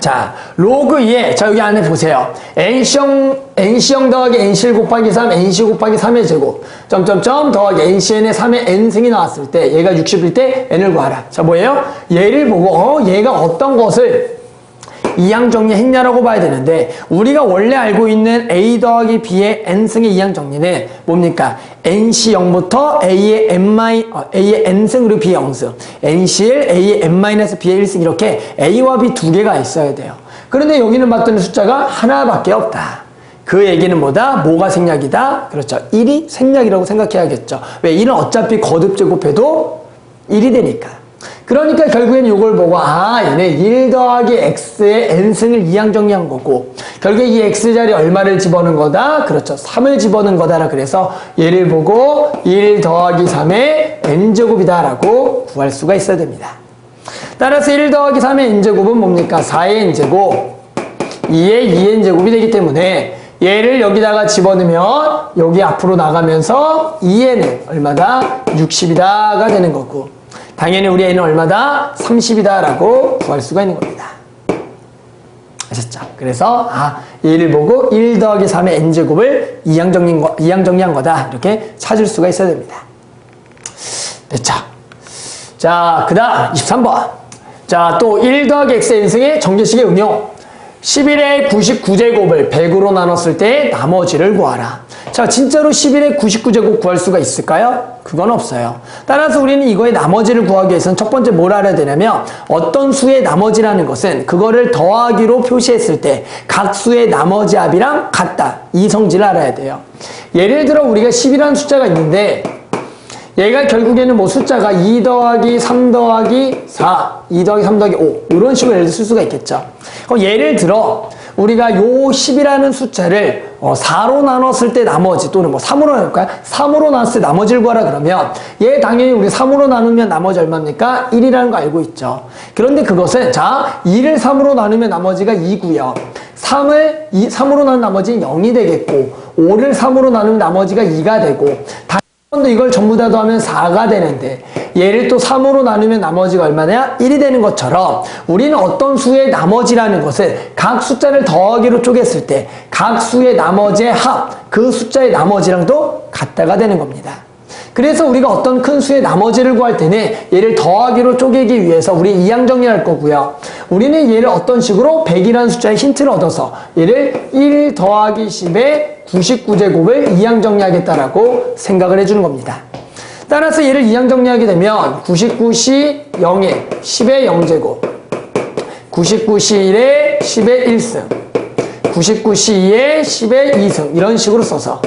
자, 로그 2에, 자, 여기 안에 보세요. nC형 더하기 nCl 곱하기 3, nC 곱하기 3의 제곱, 점점점 더하기 nCn의 3의 n승이 나왔을 때, 얘가 60일 때 n을 구하라. 자, 뭐예요? 얘를 보고, 얘가 어떤 것을 이항 정리했냐라고 봐야 되는데, 우리가 원래 알고 있는 a 더하기 b의 n승의 이항 정리는 뭡니까? nc0부터 a의 n승 그리고 b의 0승, ncl a의 n-b의 1승 이렇게 a와 b 두 개가 있어야 돼요. 그런데 여기는 봤더니 숫자가 하나밖에 없다. 그 얘기는 뭐다? 뭐가 생략이다? 그렇죠. 1이 생략이라고 생각해야겠죠. 왜? 1은 어차피 거듭 제곱해도 1이 되니까. 그러니까 결국엔 이걸 보고 얘네 1 더하기 x의 n승을 이항 정리한 거고 결국에 이 x 자리에 얼마를 집어넣은 거다? 그렇죠. 3을 집어넣은 거다라 그래서 얘를 보고 1 더하기 3의 n제곱이다 라고 구할 수가 있어야 됩니다. 따라서 1 더하기 3의 n제곱은 뭡니까? 4의 n제곱 2의 2n제곱이 되기 때문에 얘를 여기다가 집어넣으면 여기 앞으로 나가면서 2A는 얼마다? 60이다가 되는 거고 당연히 우리 A는 얼마다? 30이다 라고 구할 수가 있는 겁니다. 아셨죠? 그래서 얘를 보고 1 더하기 3의 n제곱을 이항정리한 거다 이렇게 찾을 수가 있어야 됩니다. 됐죠? 자, 그 다음 23번. 자, 또 1 더하기 x의 n승의 정제식의 응용. 11의 99제곱을 100으로 나눴을 때 나머지를 구하라. 자, 진짜로 11의 99제곱 구할 수가 있을까요? 그건 없어요. 따라서 우리는 이거의 나머지를 구하기 위해서는 첫 번째 뭘 알아야 되냐면 어떤 수의 나머지라는 것은 그거를 더하기로 표시했을 때 각 수의 나머지 합이랑 같다. 이 성질을 알아야 돼요. 예를 들어 우리가 10이라는 숫자가 있는데 얘가 결국에는 뭐 숫자가 2 더하기 3 더하기 4, 2 더하기 3 더하기 5 이런 식으로 예를 쓸 수가 있겠죠. 그럼 예를 들어 우리가 요 10이라는 숫자를 4로 나눴을 때 나머지 또는 뭐 3으로 나눌까요? 3으로 나눴을 때 나머지를 구하라 그러면 얘 당연히 우리 3으로 나누면 나머지 얼마입니까? 1이라는 거 알고 있죠. 그런데 그것은 자 2를 3으로 나누면 나머지가 2고요. 3으로 나눈 나머지는 0이 되겠고 5를 3으로 나누면 나머지가 2가 되고 이걸 전부 다 더하면 4가 되는데 얘를 또 3으로 나누면 나머지가 얼마냐? 1이 되는 것처럼 우리는 어떤 수의 나머지라는 것을 각 숫자를 더하기로 쪼갰을 때 각 수의 나머지의 합, 그 숫자의 나머지랑도 같다가 되는 겁니다. 그래서 우리가 어떤 큰 수의 나머지를 구할 때는 얘를 더하기로 쪼개기 위해서 우리 이항정리할 거고요. 우리는 얘를 어떤 식으로 100이라는 숫자의 힌트를 얻어서 얘를 1 더하기 10의 99제곱을 이항정리하겠다라고 생각을 해주는 겁니다. 따라서 얘를 이항정리하게 되면 99C 0에 10의 0제곱 99C 1에 10의 1승 99C 2에 10의 2승 이런 식으로 써서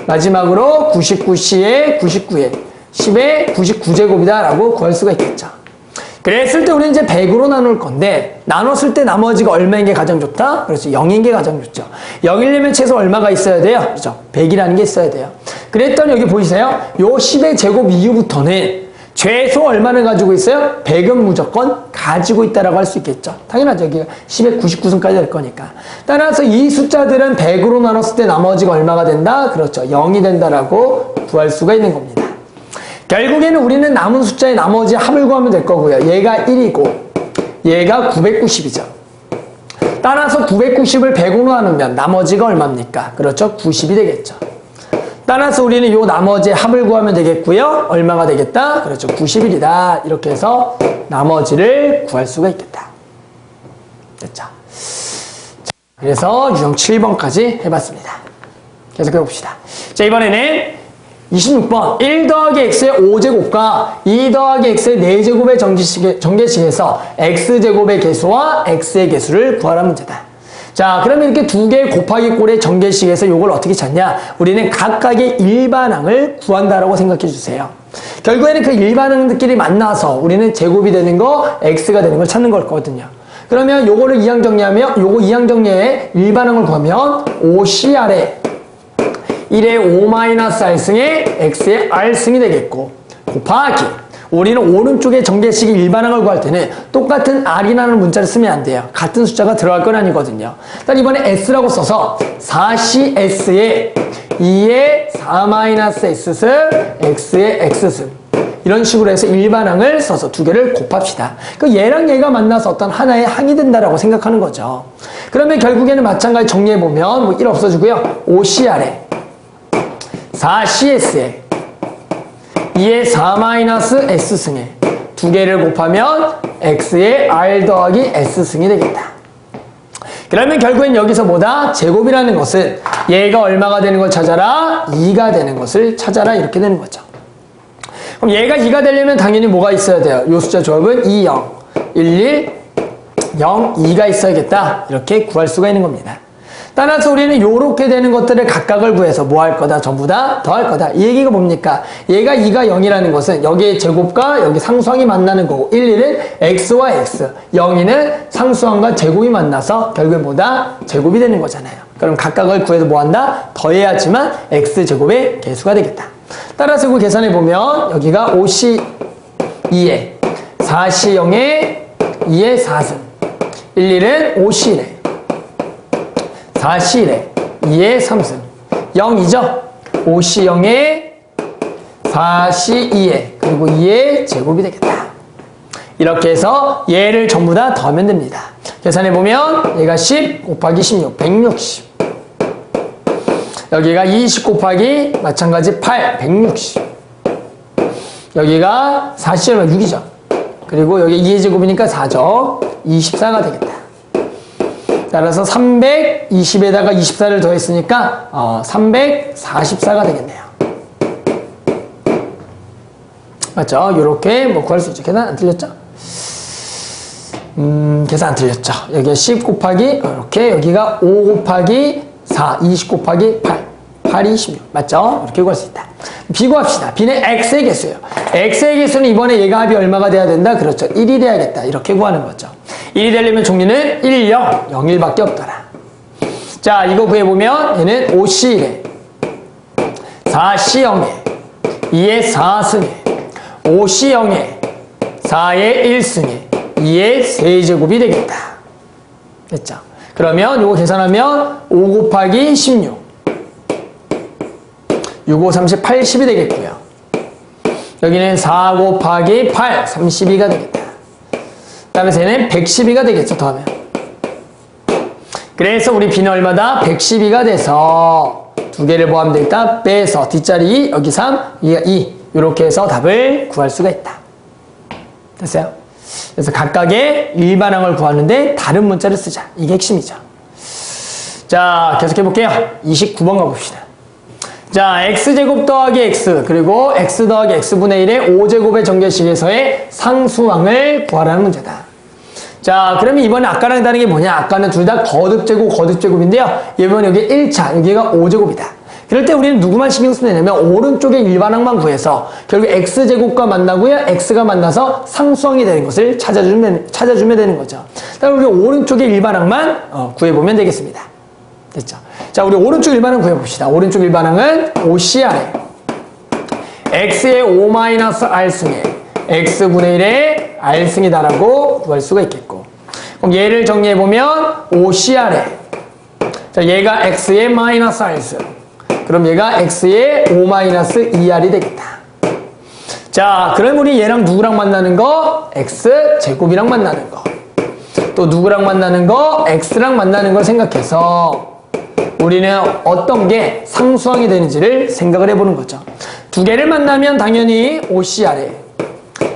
마지막으로 99C에 99에 10의 99제곱이다 라고 구할 수가 있겠죠. 그랬을 때 우리는 이제 100으로 나눌 건데 나눴을 때 나머지가 얼마인 게 가장 좋다? 그래서 0인 게 가장 좋죠. 0이려면 최소 얼마가 있어야 돼요? 그렇죠? 100이라는 게 있어야 돼요. 그랬더니 여기 보이세요? 요 10의 제곱 이후부터는 최소 얼마를 가지고 있어요? 100은 무조건 가지고 있다라고 할 수 있겠죠. 당연하죠. 여기가 10의 99승까지 될 거니까. 따라서 이 숫자들은 100으로 나눴을 때 나머지가 얼마가 된다? 그렇죠. 0이 된다라고 구할 수가 있는 겁니다. 결국에는 우리는 남은 숫자의 나머지 합을 구하면 될 거고요. 얘가 1이고 얘가 990이죠. 따라서 990을 100으로 나누면 나머지가 얼마입니까? 그렇죠. 90이 되겠죠. 따라서 우리는 요 나머지의 합을 구하면 되겠고요. 얼마가 되겠다? 그렇죠. 90일이다. 이렇게 해서 나머지를 구할 수가 있겠다. 됐죠? 자, 그래서 유형 7번까지 해봤습니다. 계속해 봅시다. 자, 이번에는 26번 1 더하기 x의 5제곱과 2 더하기 x의 4제곱의 정계식에서 x제곱의 개수와 x의 개수를 구하라 문제다. 자, 그러면 이렇게 두 개의 곱하기 꼴의 정계식에서 이걸 어떻게 찾냐? 우리는 각각의 일반항을 구한다라고 생각해 주세요. 결국에는 그 일반항들끼리 만나서 우리는 제곱이 되는 거, x가 되는 걸 찾는 거거든요. 그러면 요거를 이항 정리하면 요거 이항 정리에 일반항을 구하면 5CR에 1의 5-R승의 x의 R승이 되겠고 곱하기 우리는 오른쪽에 정계식의 일반항을 구할 때는 똑같은 R이라는 문자를 쓰면 안 돼요. 같은 숫자가 들어갈 건 아니거든요. 일단 이번에 S라고 써서 4CS에 2의 4-S승 X의 X승 이런 식으로 해서 일반항을 써서 두 개를 곱합시다. 그 얘랑 얘가 만나서 어떤 하나의 항이 된다라고 생각하는 거죠. 그러면 결국에는 마찬가지 정리해보면 뭐 1 없어지고요. 5CR에 4CS에 2의 4-S승에 두 개를 곱하면 X의 R 더하기 S승이 되겠다. 그러면 결국엔 여기서 뭐다? 제곱이라는 것은 얘가 얼마가 되는 걸 찾아라? 2가 되는 것을 찾아라 이렇게 되는 거죠. 그럼 얘가 2가 되려면 당연히 뭐가 있어야 돼요? 요 숫자 조합은 2, 0, 1, 1, 0, 2가 있어야겠다. 이렇게 구할 수가 있는 겁니다. 따라서 우리는 요렇게 되는 것들을 각각을 구해서 뭐 할 거다? 전부 다 더할 거다. 이 얘기가 뭡니까? 얘가 2가 0이라는 것은 여기에 제곱과 여기 상수항이 만나는 거고 1, 1은 x와 x, 0, 2는 상수항과 제곱이 만나서 결국에 뭐다? 제곱이 되는 거잖아요. 그럼 각각을 구해서 뭐 한다? 더해야지만 x제곱의 개수가 되겠다. 따라서 이거 계산해보면 여기가 5c 2에 4c 0에 2의 4승 1, 1은 5c래 4C래 2의 3승. 0이죠? 5C 0에 4C 2에 그리고 2의 제곱이 되겠다. 이렇게 해서 얘를 전부 다 더하면 됩니다. 계산해보면 얘가 10 곱하기 16, 160. 여기가 20 곱하기 마찬가지 8, 160. 여기가 4C면 6이죠. 그리고 여기 2의 제곱이니까 4죠. 24가 되겠다. 따라서 320에다가 24를 더했으니까 344가 되겠네요. 맞죠? 이렇게 뭐 구할 수 있죠. 계산 안 틀렸죠? 계산 안 틀렸죠. 여기가 10 곱하기 이렇게 여기가 5 곱하기 4, 20 곱하기 8, 8이 16. 맞죠? 이렇게 구할 수 있다. 비교합시다. B는 X의 개수예요. X의 개수는 이번에 얘가 합이 얼마가 돼야 된다? 그렇죠. 1이 돼야겠다. 이렇게 구하는 거죠. 1이 되려면 종류는 1, 0, 01밖에 없더라. 자, 이거 구해보면 얘는 5C1에 4C 0에 2의 4승에 5C 0에 4의 1승에 2의 세제곱이 되겠다. 됐죠? 그러면 이거 계산하면 5 곱하기 16 6, 5, 30, 80이 되겠고요. 여기는 4 곱하기 8, 32가 되겠다. 그 다음에 쟤는 112가 되겠죠, 더하면. 그래서 우리 B는 얼마다? 112가 돼서 두 개를 포함되겠다. 빼서 뒷자리 2, 여기 3, 여기가 2. 이렇게 해서 답을 구할 수가 있다. 됐어요? 그래서 각각의 일반항을 구하는데 다른 문자를 쓰자. 이게 핵심이죠. 자, 계속해 볼게요. 29번 가봅시다. 자, x제곱 더하기 x 그리고 x 더하기 x분의 1의 5제곱의 전개식에서의 상수항을 구하라는 문제다. 자, 그러면 이번에 아까랑 다른 게 뭐냐? 아까는 둘 다 거듭제곱, 거듭제곱인데요. 이번 여기 1차, 여기가 5제곱이다. 그럴 때 우리는 누구만 신경 쓰면 되냐면 오른쪽의 일반항만 구해서 결국 x제곱과 만나고요. x가 만나서 상수항이 되는 것을 찾아주면 되는 거죠. 그럼 우리 오른쪽의 일반항만 구해보면 되겠습니다. 됐죠? 자, 우리 오른쪽 일반항 구해봅시다. 오른쪽 일반항은 5CR에 x의 5-r승에 x분의 1의 r승이다라고 구할 수가 있겠고, 그럼 얘를 정리해보면 5CR에 자, 얘가 x의 마이너스 r승, 그럼 얘가 x의 5-2r이 되겠다. 자, 그럼 우리 얘랑 누구랑 만나는 거? x제곱이랑 만나는 거. 또 누구랑 만나는 거? x랑 만나는 걸 생각해서 우리는 어떤 게 상수항이 되는지를 생각을 해보는 거죠. 두 개를 만나면 당연히 5CR에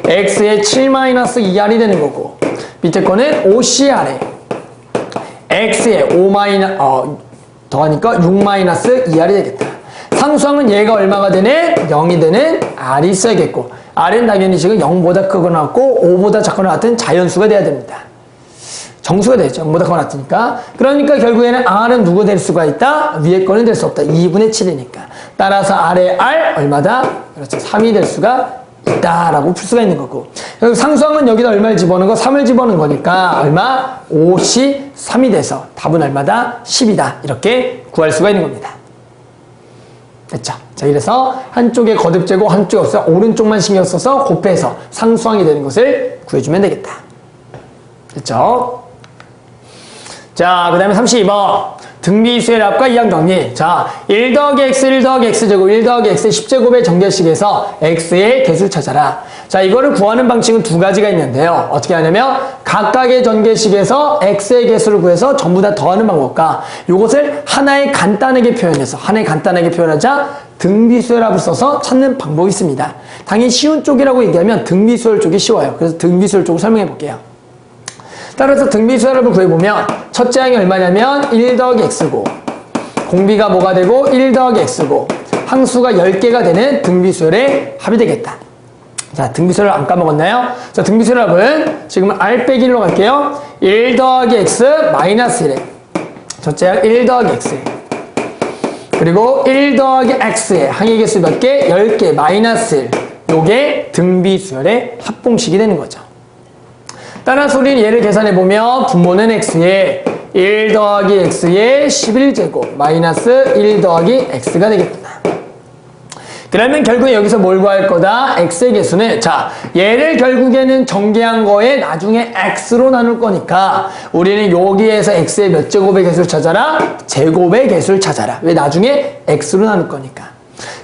x의 7-2r이 되는 거고, 밑에 거는 5CR에 x의 5 더하니까 6-2r이 되겠다. 상수항은 얘가 얼마가 되는? 0이 되는 r이 있어야겠고, r은 당연히 지금 0보다 크거나 같고 5보다 작거나 같은 자연수가 돼야 됩니다. 정수가 되죠. 0보다 크거나 같으니까. 그러니까 결국에는 r은 누구 될 수가 있다? 위에 거는 될 수 없다. 2분의 7이니까. 따라서 r의 r 얼마다? 그렇죠. 3이 될 수가 있다라고 풀 수가 있는 거고. 그리고 상수항은 여기다 얼마를 집어넣은 거? 3을 집어넣은 거니까 얼마? 5시 3이 돼서 답은 얼마다? 10이다. 이렇게 구할 수가 있는 겁니다. 됐죠? 자, 이래서 한쪽에 거듭제곱, 한쪽에 없어 오른쪽만 신경 써서 곱해서 상수항이 되는 것을 구해주면 되겠다. 됐죠? 자, 그 다음에 32번. 등비수의 합과 이항 정리. 자, 1 더하기 x, 1 더하기 x제곱, 1 더하기 x 10제곱의 전개식에서 x의 개수를 찾아라. 자, 이거를 구하는 방식은 두 가지가 있는데요. 어떻게 하냐면 각각의 전개식에서 x의 개수를 구해서 전부 다 더하는 방법과 이것을 하나의 간단하게 표현하자 등비수열 합을 써서 찾는 방법이 있습니다. 당연히 쉬운 쪽이라고 얘기하면 등비수열 쪽이 쉬워요. 그래서 등비수열 쪽을 설명해 볼게요. 따라서 등비수열합을 구해보면 첫째 항이 얼마냐면 1 더하기 x고, 공비가 뭐가 되고 1 더하기 x고, 항수가 10개가 되는 등비수열의 합이 되겠다. 자, 등비수열 안 까먹었나요? 자, 등비수열합은 지금은 r 빼기 1로 갈게요. 1 더하기 x 마이너스 1에 첫째 항 1 더하기 x에 그리고 1 더하기 x에 항의 개수 몇 개? 10개 마이너스 1. 요게 등비수열의 합공식이 되는 거죠. 따라서 우리는 얘를 계산해보면 분모는 x에 1 더하기 x의 11제곱 마이너스 1 더하기 x가 되겠구나. 그러면 결국에 여기서 뭘 구할 거다? x의 개수는, 자, 얘를 결국에는 전개한 거에 나중에 x로 나눌 거니까 우리는 여기에서 x의 몇 제곱의 개수를 찾아라? 제곱의 개수를 찾아라. 왜? 나중에 x로 나눌 거니까.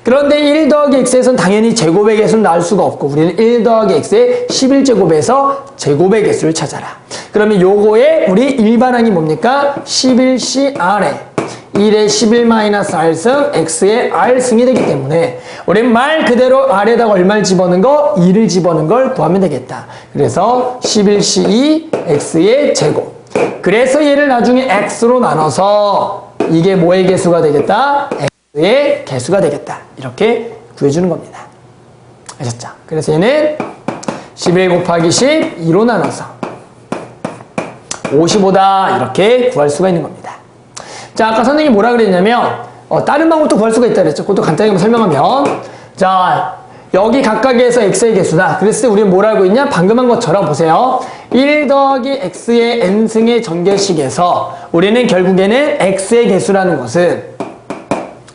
그런데 1 더하기 x에서는 당연히 제곱의 개수는 나올 수가 없고 우리는 1 더하기 x의 11제곱에서 제곱의 개수를 찾아라. 그러면 요거에 우리 일반항이 뭡니까? 11CR에 1의 11-R승 x의 R승이 되기 때문에 우린 말 그대로 R에다가 얼마를 집어넣은 거? 2를 집어넣은 걸 구하면 되겠다. 그래서 11C2 x의 제곱. 그래서 얘를 나중에 x로 나눠서 이게 뭐의 개수가 되겠다? x의 개수가 되겠다. 이렇게 구해주는 겁니다. 아셨죠? 그래서 얘는 11 곱하기 12로 나눠서 55다. 이렇게 구할 수가 있는 겁니다. 자, 아까 선생님이 뭐라 그랬냐면 다른 방법도 구할 수가 있다 그랬죠. 그것도 간단히 한번 설명하면, 자, 여기 각각에서 x의 개수다. 그랬을 때 우리는 뭘 알고 있냐? 방금 한 것처럼 보세요. 1 더하기 x의 n승의 전개식에서 우리는 결국에는 x의 개수라는 것은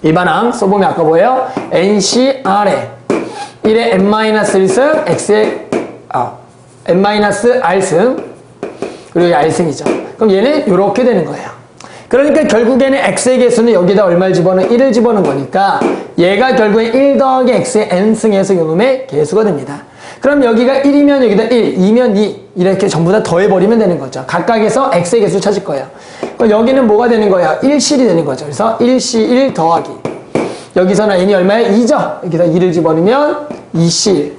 일반항 써보면 아까 뭐예요? NCR에 1의 n-1승 x의 n-r승 그리고 r승이죠. 그럼 얘는 이렇게 되는 거예요. 그러니까 결국에는 x의 개수는 여기다 얼마를 집어넣은 1을 집어넣은 거니까 얘가 결국에 1 더하기 x의 n승에서 요놈의 개수가 됩니다. 그럼 여기가 1이면 여기다 1, 2면 2 이렇게 전부 다 더해버리면 되는 거죠. 각각에서 x의 개수 찾을 거예요. 그럼 여기는 뭐가 되는 거야? 1C이 되는 거죠. 그래서 1C1 더하기 여기서는 n이 얼마야? 2죠. 여기다 2를 집어넣으면 2C1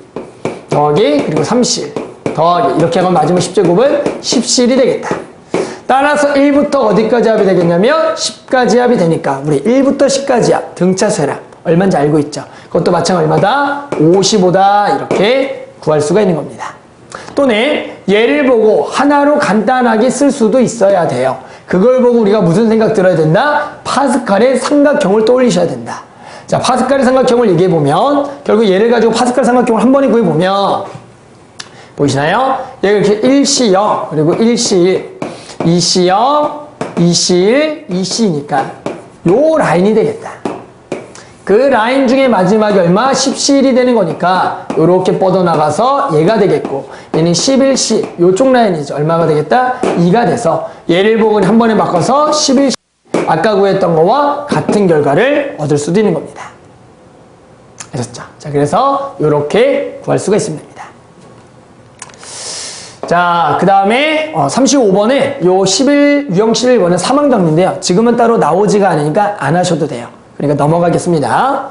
더하기 그리고 3C1 더하기 이렇게 하면 마지막 10제곱은 10C1이 되겠다. 따라서 1부터 어디까지 합이 되겠냐면 10까지 합이 되니까 우리 1부터 10까지 합 등차수해라 얼마인지 알고 있죠. 그것도 마찬가지 얼마다? 55다. 이렇게 구할 수가 있는 겁니다. 또는 얘를 보고 하나로 간단하게 쓸 수도 있어야 돼요. 그걸 보고 우리가 무슨 생각 들어야 된다? 파스칼의 삼각형을 떠올리셔야 된다. 자, 파스칼의 삼각형을 얘기해보면 결국 얘를 가지고 파스칼 삼각형을 한 번에 구해보면 보이시나요? 얘가 이렇게 1C0 그리고 1C1 2C0, 2C1, 2C니까 요 라인이 되겠다. 그 라인 중에 마지막이 얼마? 10C1이 되는 거니까 요렇게 뻗어나가서 얘가 되겠고 얘는 11C 요쪽 라인이죠. 얼마가 되겠다? 2가 돼서 얘를 보고 한 번에 바꿔서 11C 아까 구했던 거와 같은 결과를 얻을 수도 있는 겁니다. 아셨죠? 자, 그래서 요렇게 구할 수가 있습니다. 자, 그 다음에 35번에 요 유형 11번은 사망정리인데요. 지금은 따로 나오지가 않으니까 안 하셔도 돼요. 그러니까 넘어가겠습니다.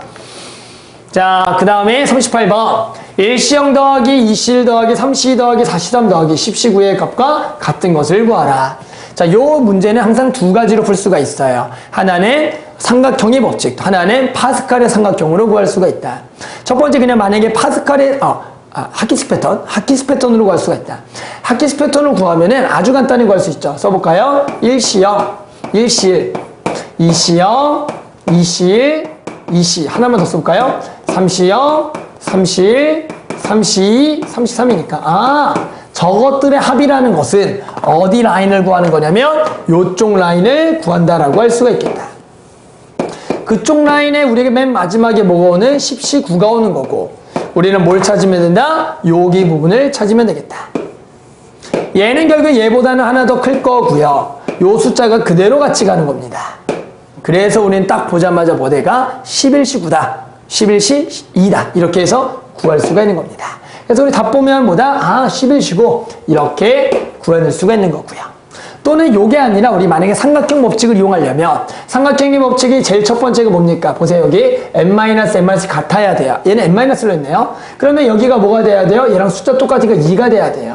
자, 그 다음에 38번 1C0 더하기 2C1 더하기 3C 더하기 4C3 더하기 10C9의 값과 같은 것을 구하라. 자, 요 문제는 항상 두 가지로 풀 수가 있어요. 하나는 삼각형의 법칙, 하나는 파스칼의 삼각형으로 구할 수가 있다. 첫 번째 그냥 만약에 파스칼의 하키스 패턴으로 구할 수가 있다. 하키스 패턴으로 구하면은 아주 간단히 구할 수 있죠. 써볼까요? 1C0, 1C1, 2C0, 2C1, 2C. 하나만 더 써볼까요? 3C0, 3C1, 3C2, 3C3이니까. 저것들의 합이라는 것은 어디 라인을 구하는 거냐면 요쪽 라인을 구한다라고 할 수가 있겠다. 그쪽 라인에 우리에게 맨 마지막에 뭐가 오는 10C9가 오는 거고 우리는 뭘 찾으면 된다? 여기 부분을 찾으면 되겠다. 얘는 결국 얘보다는 하나 더 클 거고요. 요 숫자가 그대로 같이 가는 겁니다. 그래서 우리는 딱 보자마자 뭐대가 11C9다. 11C2다. 이렇게 해서 구할 수가 있는 겁니다. 그래서 우리 답 보면 뭐다? 11C9 이렇게 구해낼 수가 있는 거고요. 또는 요게 아니라 우리 만약에 삼각형 법칙을 이용하려면 삼각형의 법칙이 제일 첫 번째가 뭡니까? 보세요. 여기 n-n- 같아야 돼요. 얘는 n-로 했네요. 그러면 여기가 뭐가 돼야 돼요? 얘랑 숫자 똑같으니까 2가 돼야 돼요.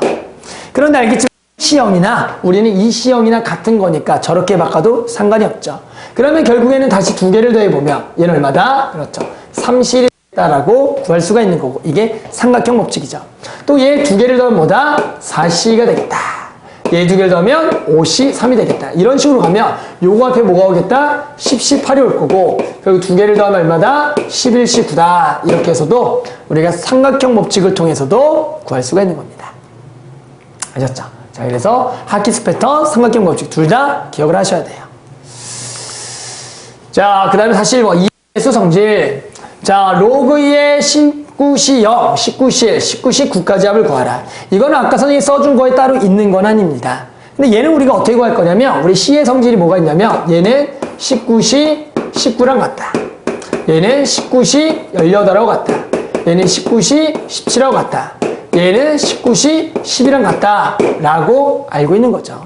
그런데 알겠지만 C형이나 우리는 2C형이나 같은 거니까 저렇게 바꿔도 상관이 없죠. 그러면 결국에는 다시 두 개를 더해보면 얘는 얼마다? 그렇죠. 3C를 라고 구할 수가 있는 거고 이게 삼각형 법칙이죠. 또 얘 두 개를 더하면 뭐다? 4C가 되겠다. 얘 두 개를 더하면 5C3이 되겠다. 이런 식으로 가면 요거 앞에 뭐가 오겠다? 10C8이 올 거고 결국 두 개를 더하면 얼마다? 11C9다. 이렇게 해서도 우리가 삼각형 법칙을 통해서도 구할 수가 있는 겁니다. 아셨죠? 자, 그래서 하키스 패턴, 삼각형 법칙 둘 다 기억을 하셔야 돼요. 자, 그 다음에 사실 뭐 이해수 성질 자, 로그 2의 19시 0, 19시 1, 19시 9까지 합을 구하라. 이거는 아까 선생님이 써준 거에 따로 있는 건 아닙니다. 근데 얘는 우리가 어떻게 구할 거냐면, 우리 C의 성질이 뭐가 있냐면, 얘는 19시 19랑 같다. 얘는 19시 18하고 같다. 얘는 19시 17하고 같다. 얘는 19시 10이랑 같다. 라고 알고 있는 거죠.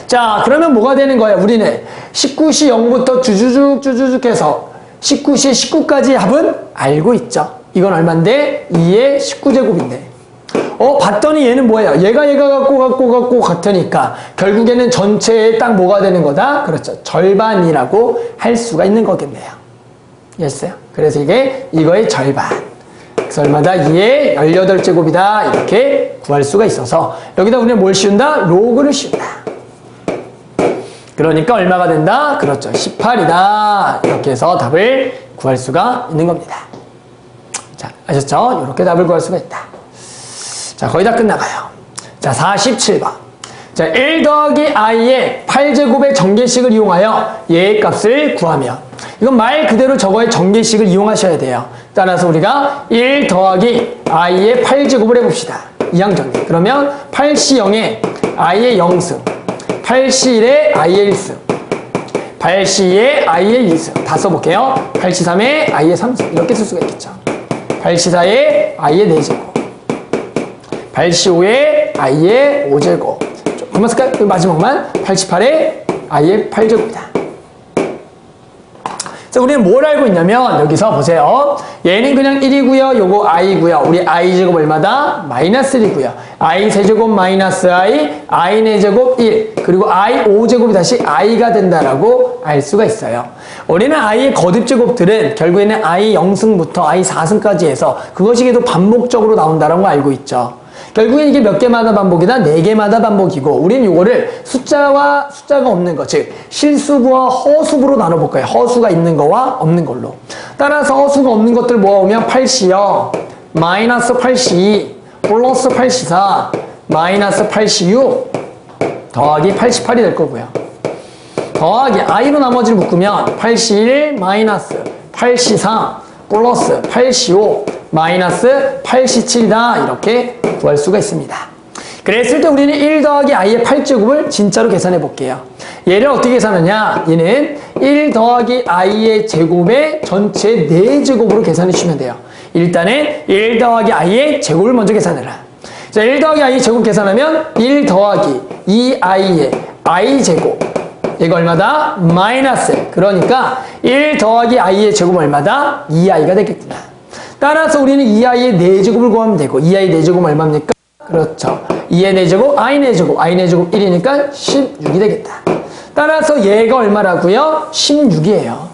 자, 그러면 뭐가 되는 거예요? 우리는 19시 0부터 쭈쭈쭉 해서 19시 19까지 합은 알고 있죠. 이건 얼만데? 2의 19제곱인데. 봤더니 얘는 뭐예요? 얘가 갖고 같으니까 결국에는 전체에 딱 뭐가 되는 거다? 그렇죠. 절반이라고 할 수가 있는 거겠네요. 이해했어요? 그래서 이게 이거의 절반. 그래서 얼마다? 2의 18제곱이다. 이렇게 구할 수가 있어서 여기다 우리는 뭘 씌운다? 로그를 씌운다. 그러니까 얼마가 된다? 그렇죠. 18이다. 이렇게 해서 답을 구할 수가 있는 겁니다. 자, 아셨죠? 이렇게 답을 구할 수가 있다. 자, 거의 다 끝나가요. 자, 47번. 자, 1 더하기 i의 8제곱의 전개식을 이용하여 얘의 값을 구하면, 이건 말 그대로 저거의 전개식을 이용하셔야 돼요. 따라서 우리가 1 더하기 i의 8제곱을 해봅시다. 이항전개. 그러면 8C0에 i의 0승, 8C1에 i의 1승, 8C2에 i의 2승. 다 써볼게요. 8C3에 i의 3승. 이렇게 쓸 수가 있겠죠. 8C4에 i의 4제곱, 8C5에 i의 5제곱. 그만 쓸까요? 마지막만 88에 i의 8제곱이다. 그래서 우리는 뭘 알고 있냐면, 여기서 보세요. 얘는 그냥 1이고요. 요거 i고요. 우리 i제곱 얼마다? 마이너스 1이고요. i 세제곱 마이너스 i, i 4제곱 1, 그리고 i 5제곱이 다시 i가 된다라고 알 수가 있어요. 우리는 i의 거듭제곱들은 결국에는 i 0승부터 i 4승까지 해서 그것이 계속 반복적으로 나온다라고 알고 있죠. 결국엔 이게 몇 개마다 반복이다? 4개마다 반복이고, 우리는 이거를 숫자가 없는 것, 즉 실수부와 허수부로 나눠볼 거예요. 허수가 있는 거와 없는 걸로. 따라서 허수가 없는 것들 모아오면 8C0, 마이너스 8C2, 플러스 8C4, 마이너스 8C6, 더하기 88이 될 거고요. 더하기 i로 나머지를 묶으면 8C1, 마이너스 8C3, 플러스 8C5, 마이너스 8C7이다. 이렇게 구할 수가 있습니다. 그랬을 때 우리는 1 더하기 i의 8제곱을 진짜로 계산해 볼게요. 얘를 어떻게 계산하냐? 얘는 1 더하기 i의 제곱의 전체 4제곱으로 계산해 주시면 돼요. 일단은 1 더하기 i의 제곱을 먼저 계산해라. 자, 1 더하기 i의 제곱 계산하면 1 더하기 2i의 i제곱. 얘가 얼마다? 마이너스. 그러니까 1 더하기 i의 제곱은 얼마다? 2i가 되겠구나. 따라서 우리는 2i의 4제곱을 구하면 되고, 2i 4제곱은 얼마입니까? 그렇죠. 2의 4제곱, i 4제곱, i 4제곱 1이니까 16이 되겠다. 따라서 얘가 얼마라고요? 16이에요.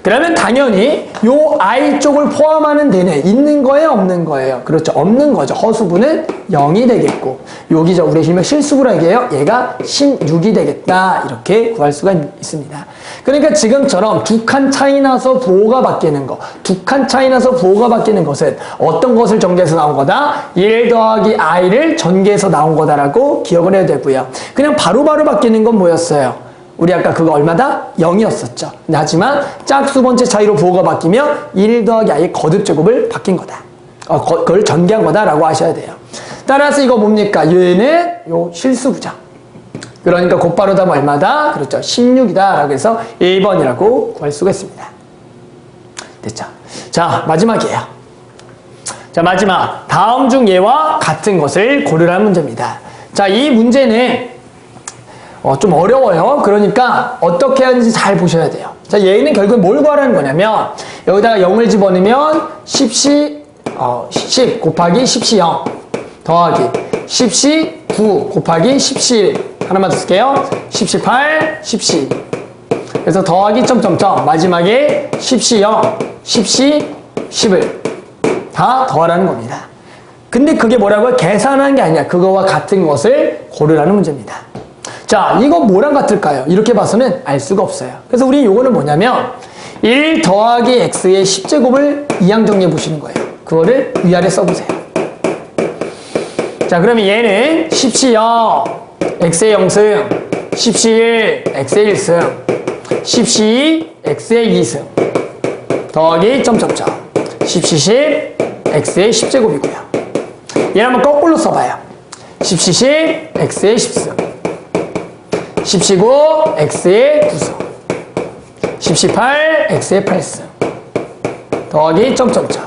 그러면 당연히 요 i 쪽을 포함하는 데는 있는 거예요, 없는 거예요? 그렇죠. 없는 거죠. 허수부는 0이 되겠고, 여기죠. 우리 실명 실수부라 얘기해요. 얘가 16이 되겠다. 이렇게 구할 수가 있습니다. 그러니까 지금처럼 두 칸 차이 나서 부호가 바뀌는 거, 두 칸 차이 나서 부호가 바뀌는 것은 어떤 것을 전개해서 나온 거다? 1 더하기 i를 전개해서 나온 거다라고 기억을 해야 되고요. 그냥 바로바로 바뀌는 건 뭐였어요? 우리 아까 그거 얼마다? 0이었었죠. 하지만 짝수 번째 차이로 부호가 바뀌면 1 더하기 i의 거듭제곱을 바뀐 거다. 그걸 전개한 거다라고 하셔야 돼요. 따라서 이거 뭡니까? 얘는 요 실수부죠. 그러니까 곧바로 답은 얼마다? 그렇죠. 16이다. 라고 해서 1번이라고 구할 수가 있습니다. 됐죠? 자, 마지막이에요. 자, 마지막. 다음 중 얘와 같은 것을 고르라는 문제입니다. 자, 이 문제는 좀 어려워요. 그러니까 어떻게 하는지 잘 보셔야 돼요. 자, 얘는 결국 뭘 구하라는 거냐면, 여기다가 0을 집어넣으면 10 곱하기 10C 0 더하기 10C 9 곱하기 10C 1 하나만 더 쓸게요. 10C 8, 10C 그래서 더하기 점점점 마지막에 10C 0, 10C 10을 다 더하라는 겁니다. 근데 그게 뭐라고요? 계산한 게 아니야. 그거와 같은 것을 고르라는 문제입니다. 자, 이거 뭐랑 같을까요? 이렇게 봐서는 알 수가 없어요. 그래서 우리 요거는 뭐냐면 1 더하기 x의 10제곱을 이항 정리해 보시는 거예요. 그거를 위아래 써보세요. 자, 그러면 얘는 10C 0, x의 0승, 10C 1, x의 1승, 10C 2, x의 2승 더하기 점점점 10C10 x의 10제곱이고요. 얘를 한번 거꾸로 써봐요. 10C10 x의 10승 10C9 x의 9승 10C8 x의 8승 더하기 점점점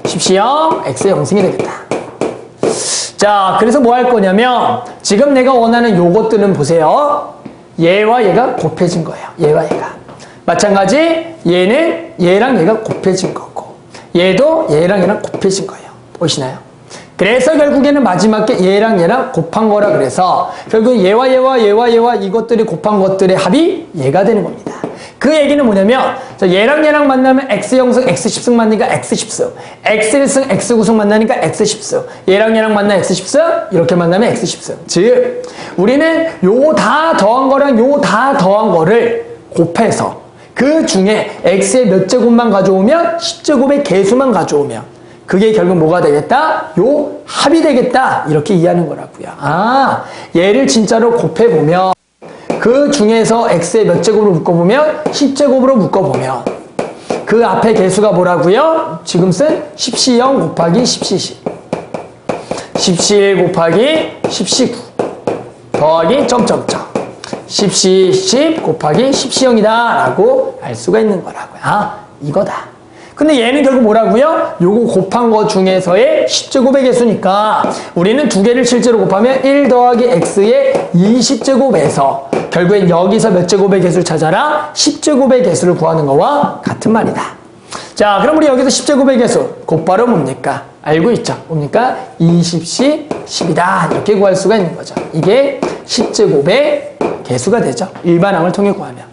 10C0 x의 0승이 되겠다. 자, 그래서 뭐 할 거냐면 지금 내가 원하는 요것들은 보세요. 얘와 얘가 곱해진 거예요. 얘와 얘가. 마찬가지 얘는 얘랑 얘가 곱해진 거고 얘도 얘랑 얘랑 곱해진 거예요. 보시나요? 그래서 결국에는 마지막에 얘랑 얘랑 곱한 거라 그래서 결국 얘와 얘와 얘와 얘와 이것들이 곱한 것들의 합이 얘가 되는 겁니다. 그 얘기는 뭐냐면 얘랑 얘랑 만나면 x0승 x10승 만나니까 x10승 x1승 x9승 만나니까 x10승 얘랑 얘랑 만나 x10승 이렇게 만나면 x10승 즉 우리는 요 다 더한 거랑 요 다 더한 거를 곱해서 그 중에 x의 몇 제곱만 가져오면 10제곱의 개수만 가져오면 그게 결국 뭐가 되겠다? 요 합이 되겠다 이렇게 이해하는 거라고요. 아, 얘를 진짜로 곱해보면 그 중에서 x의 몇 제곱으로 묶어보면 10제곱으로 묶어보면 그 앞에 개수가 뭐라고요? 지금 쓴 10C0 곱하기 10C10 10C1 곱하기 10C9 더하기 점점점 10C10 곱하기 10C0이다 라고 알 수가 있는 거라고요. 아, 이거다. 근데 얘는 결국 뭐라고요? 요거 곱한 거 중에서의 10제곱의 개수니까 우리는 두 개를 실제로 곱하면 1 더하기 x의 20제곱에서 결국엔 여기서 몇 제곱의 개수를 찾아라? 10제곱의 개수를 구하는 거와 같은 말이다. 자, 그럼 우리 여기서 10제곱의 개수 곧바로 뭡니까? 알고 있죠? 뭡니까? 20C 10이다 이렇게 구할 수가 있는 거죠. 이게 10제곱의 개수가 되죠. 일반항을 통해 구하면.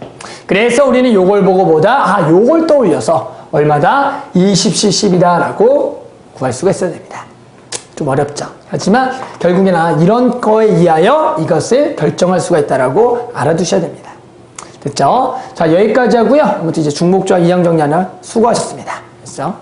그래서 우리는 요걸 보고 보다 요걸 떠올려서 얼마다? 20C 10이다 라고 구할 수가 있어야 됩니다. 좀 어렵죠. 하지만 결국에는 이런 거에 의하여 이것을 결정할 수가 있다라고 알아두셔야 됩니다. 됐죠? 자, 여기까지 하고요. 아무튼 이제 중복조합 2항 정리하는 수고하셨습니다. 됐죠?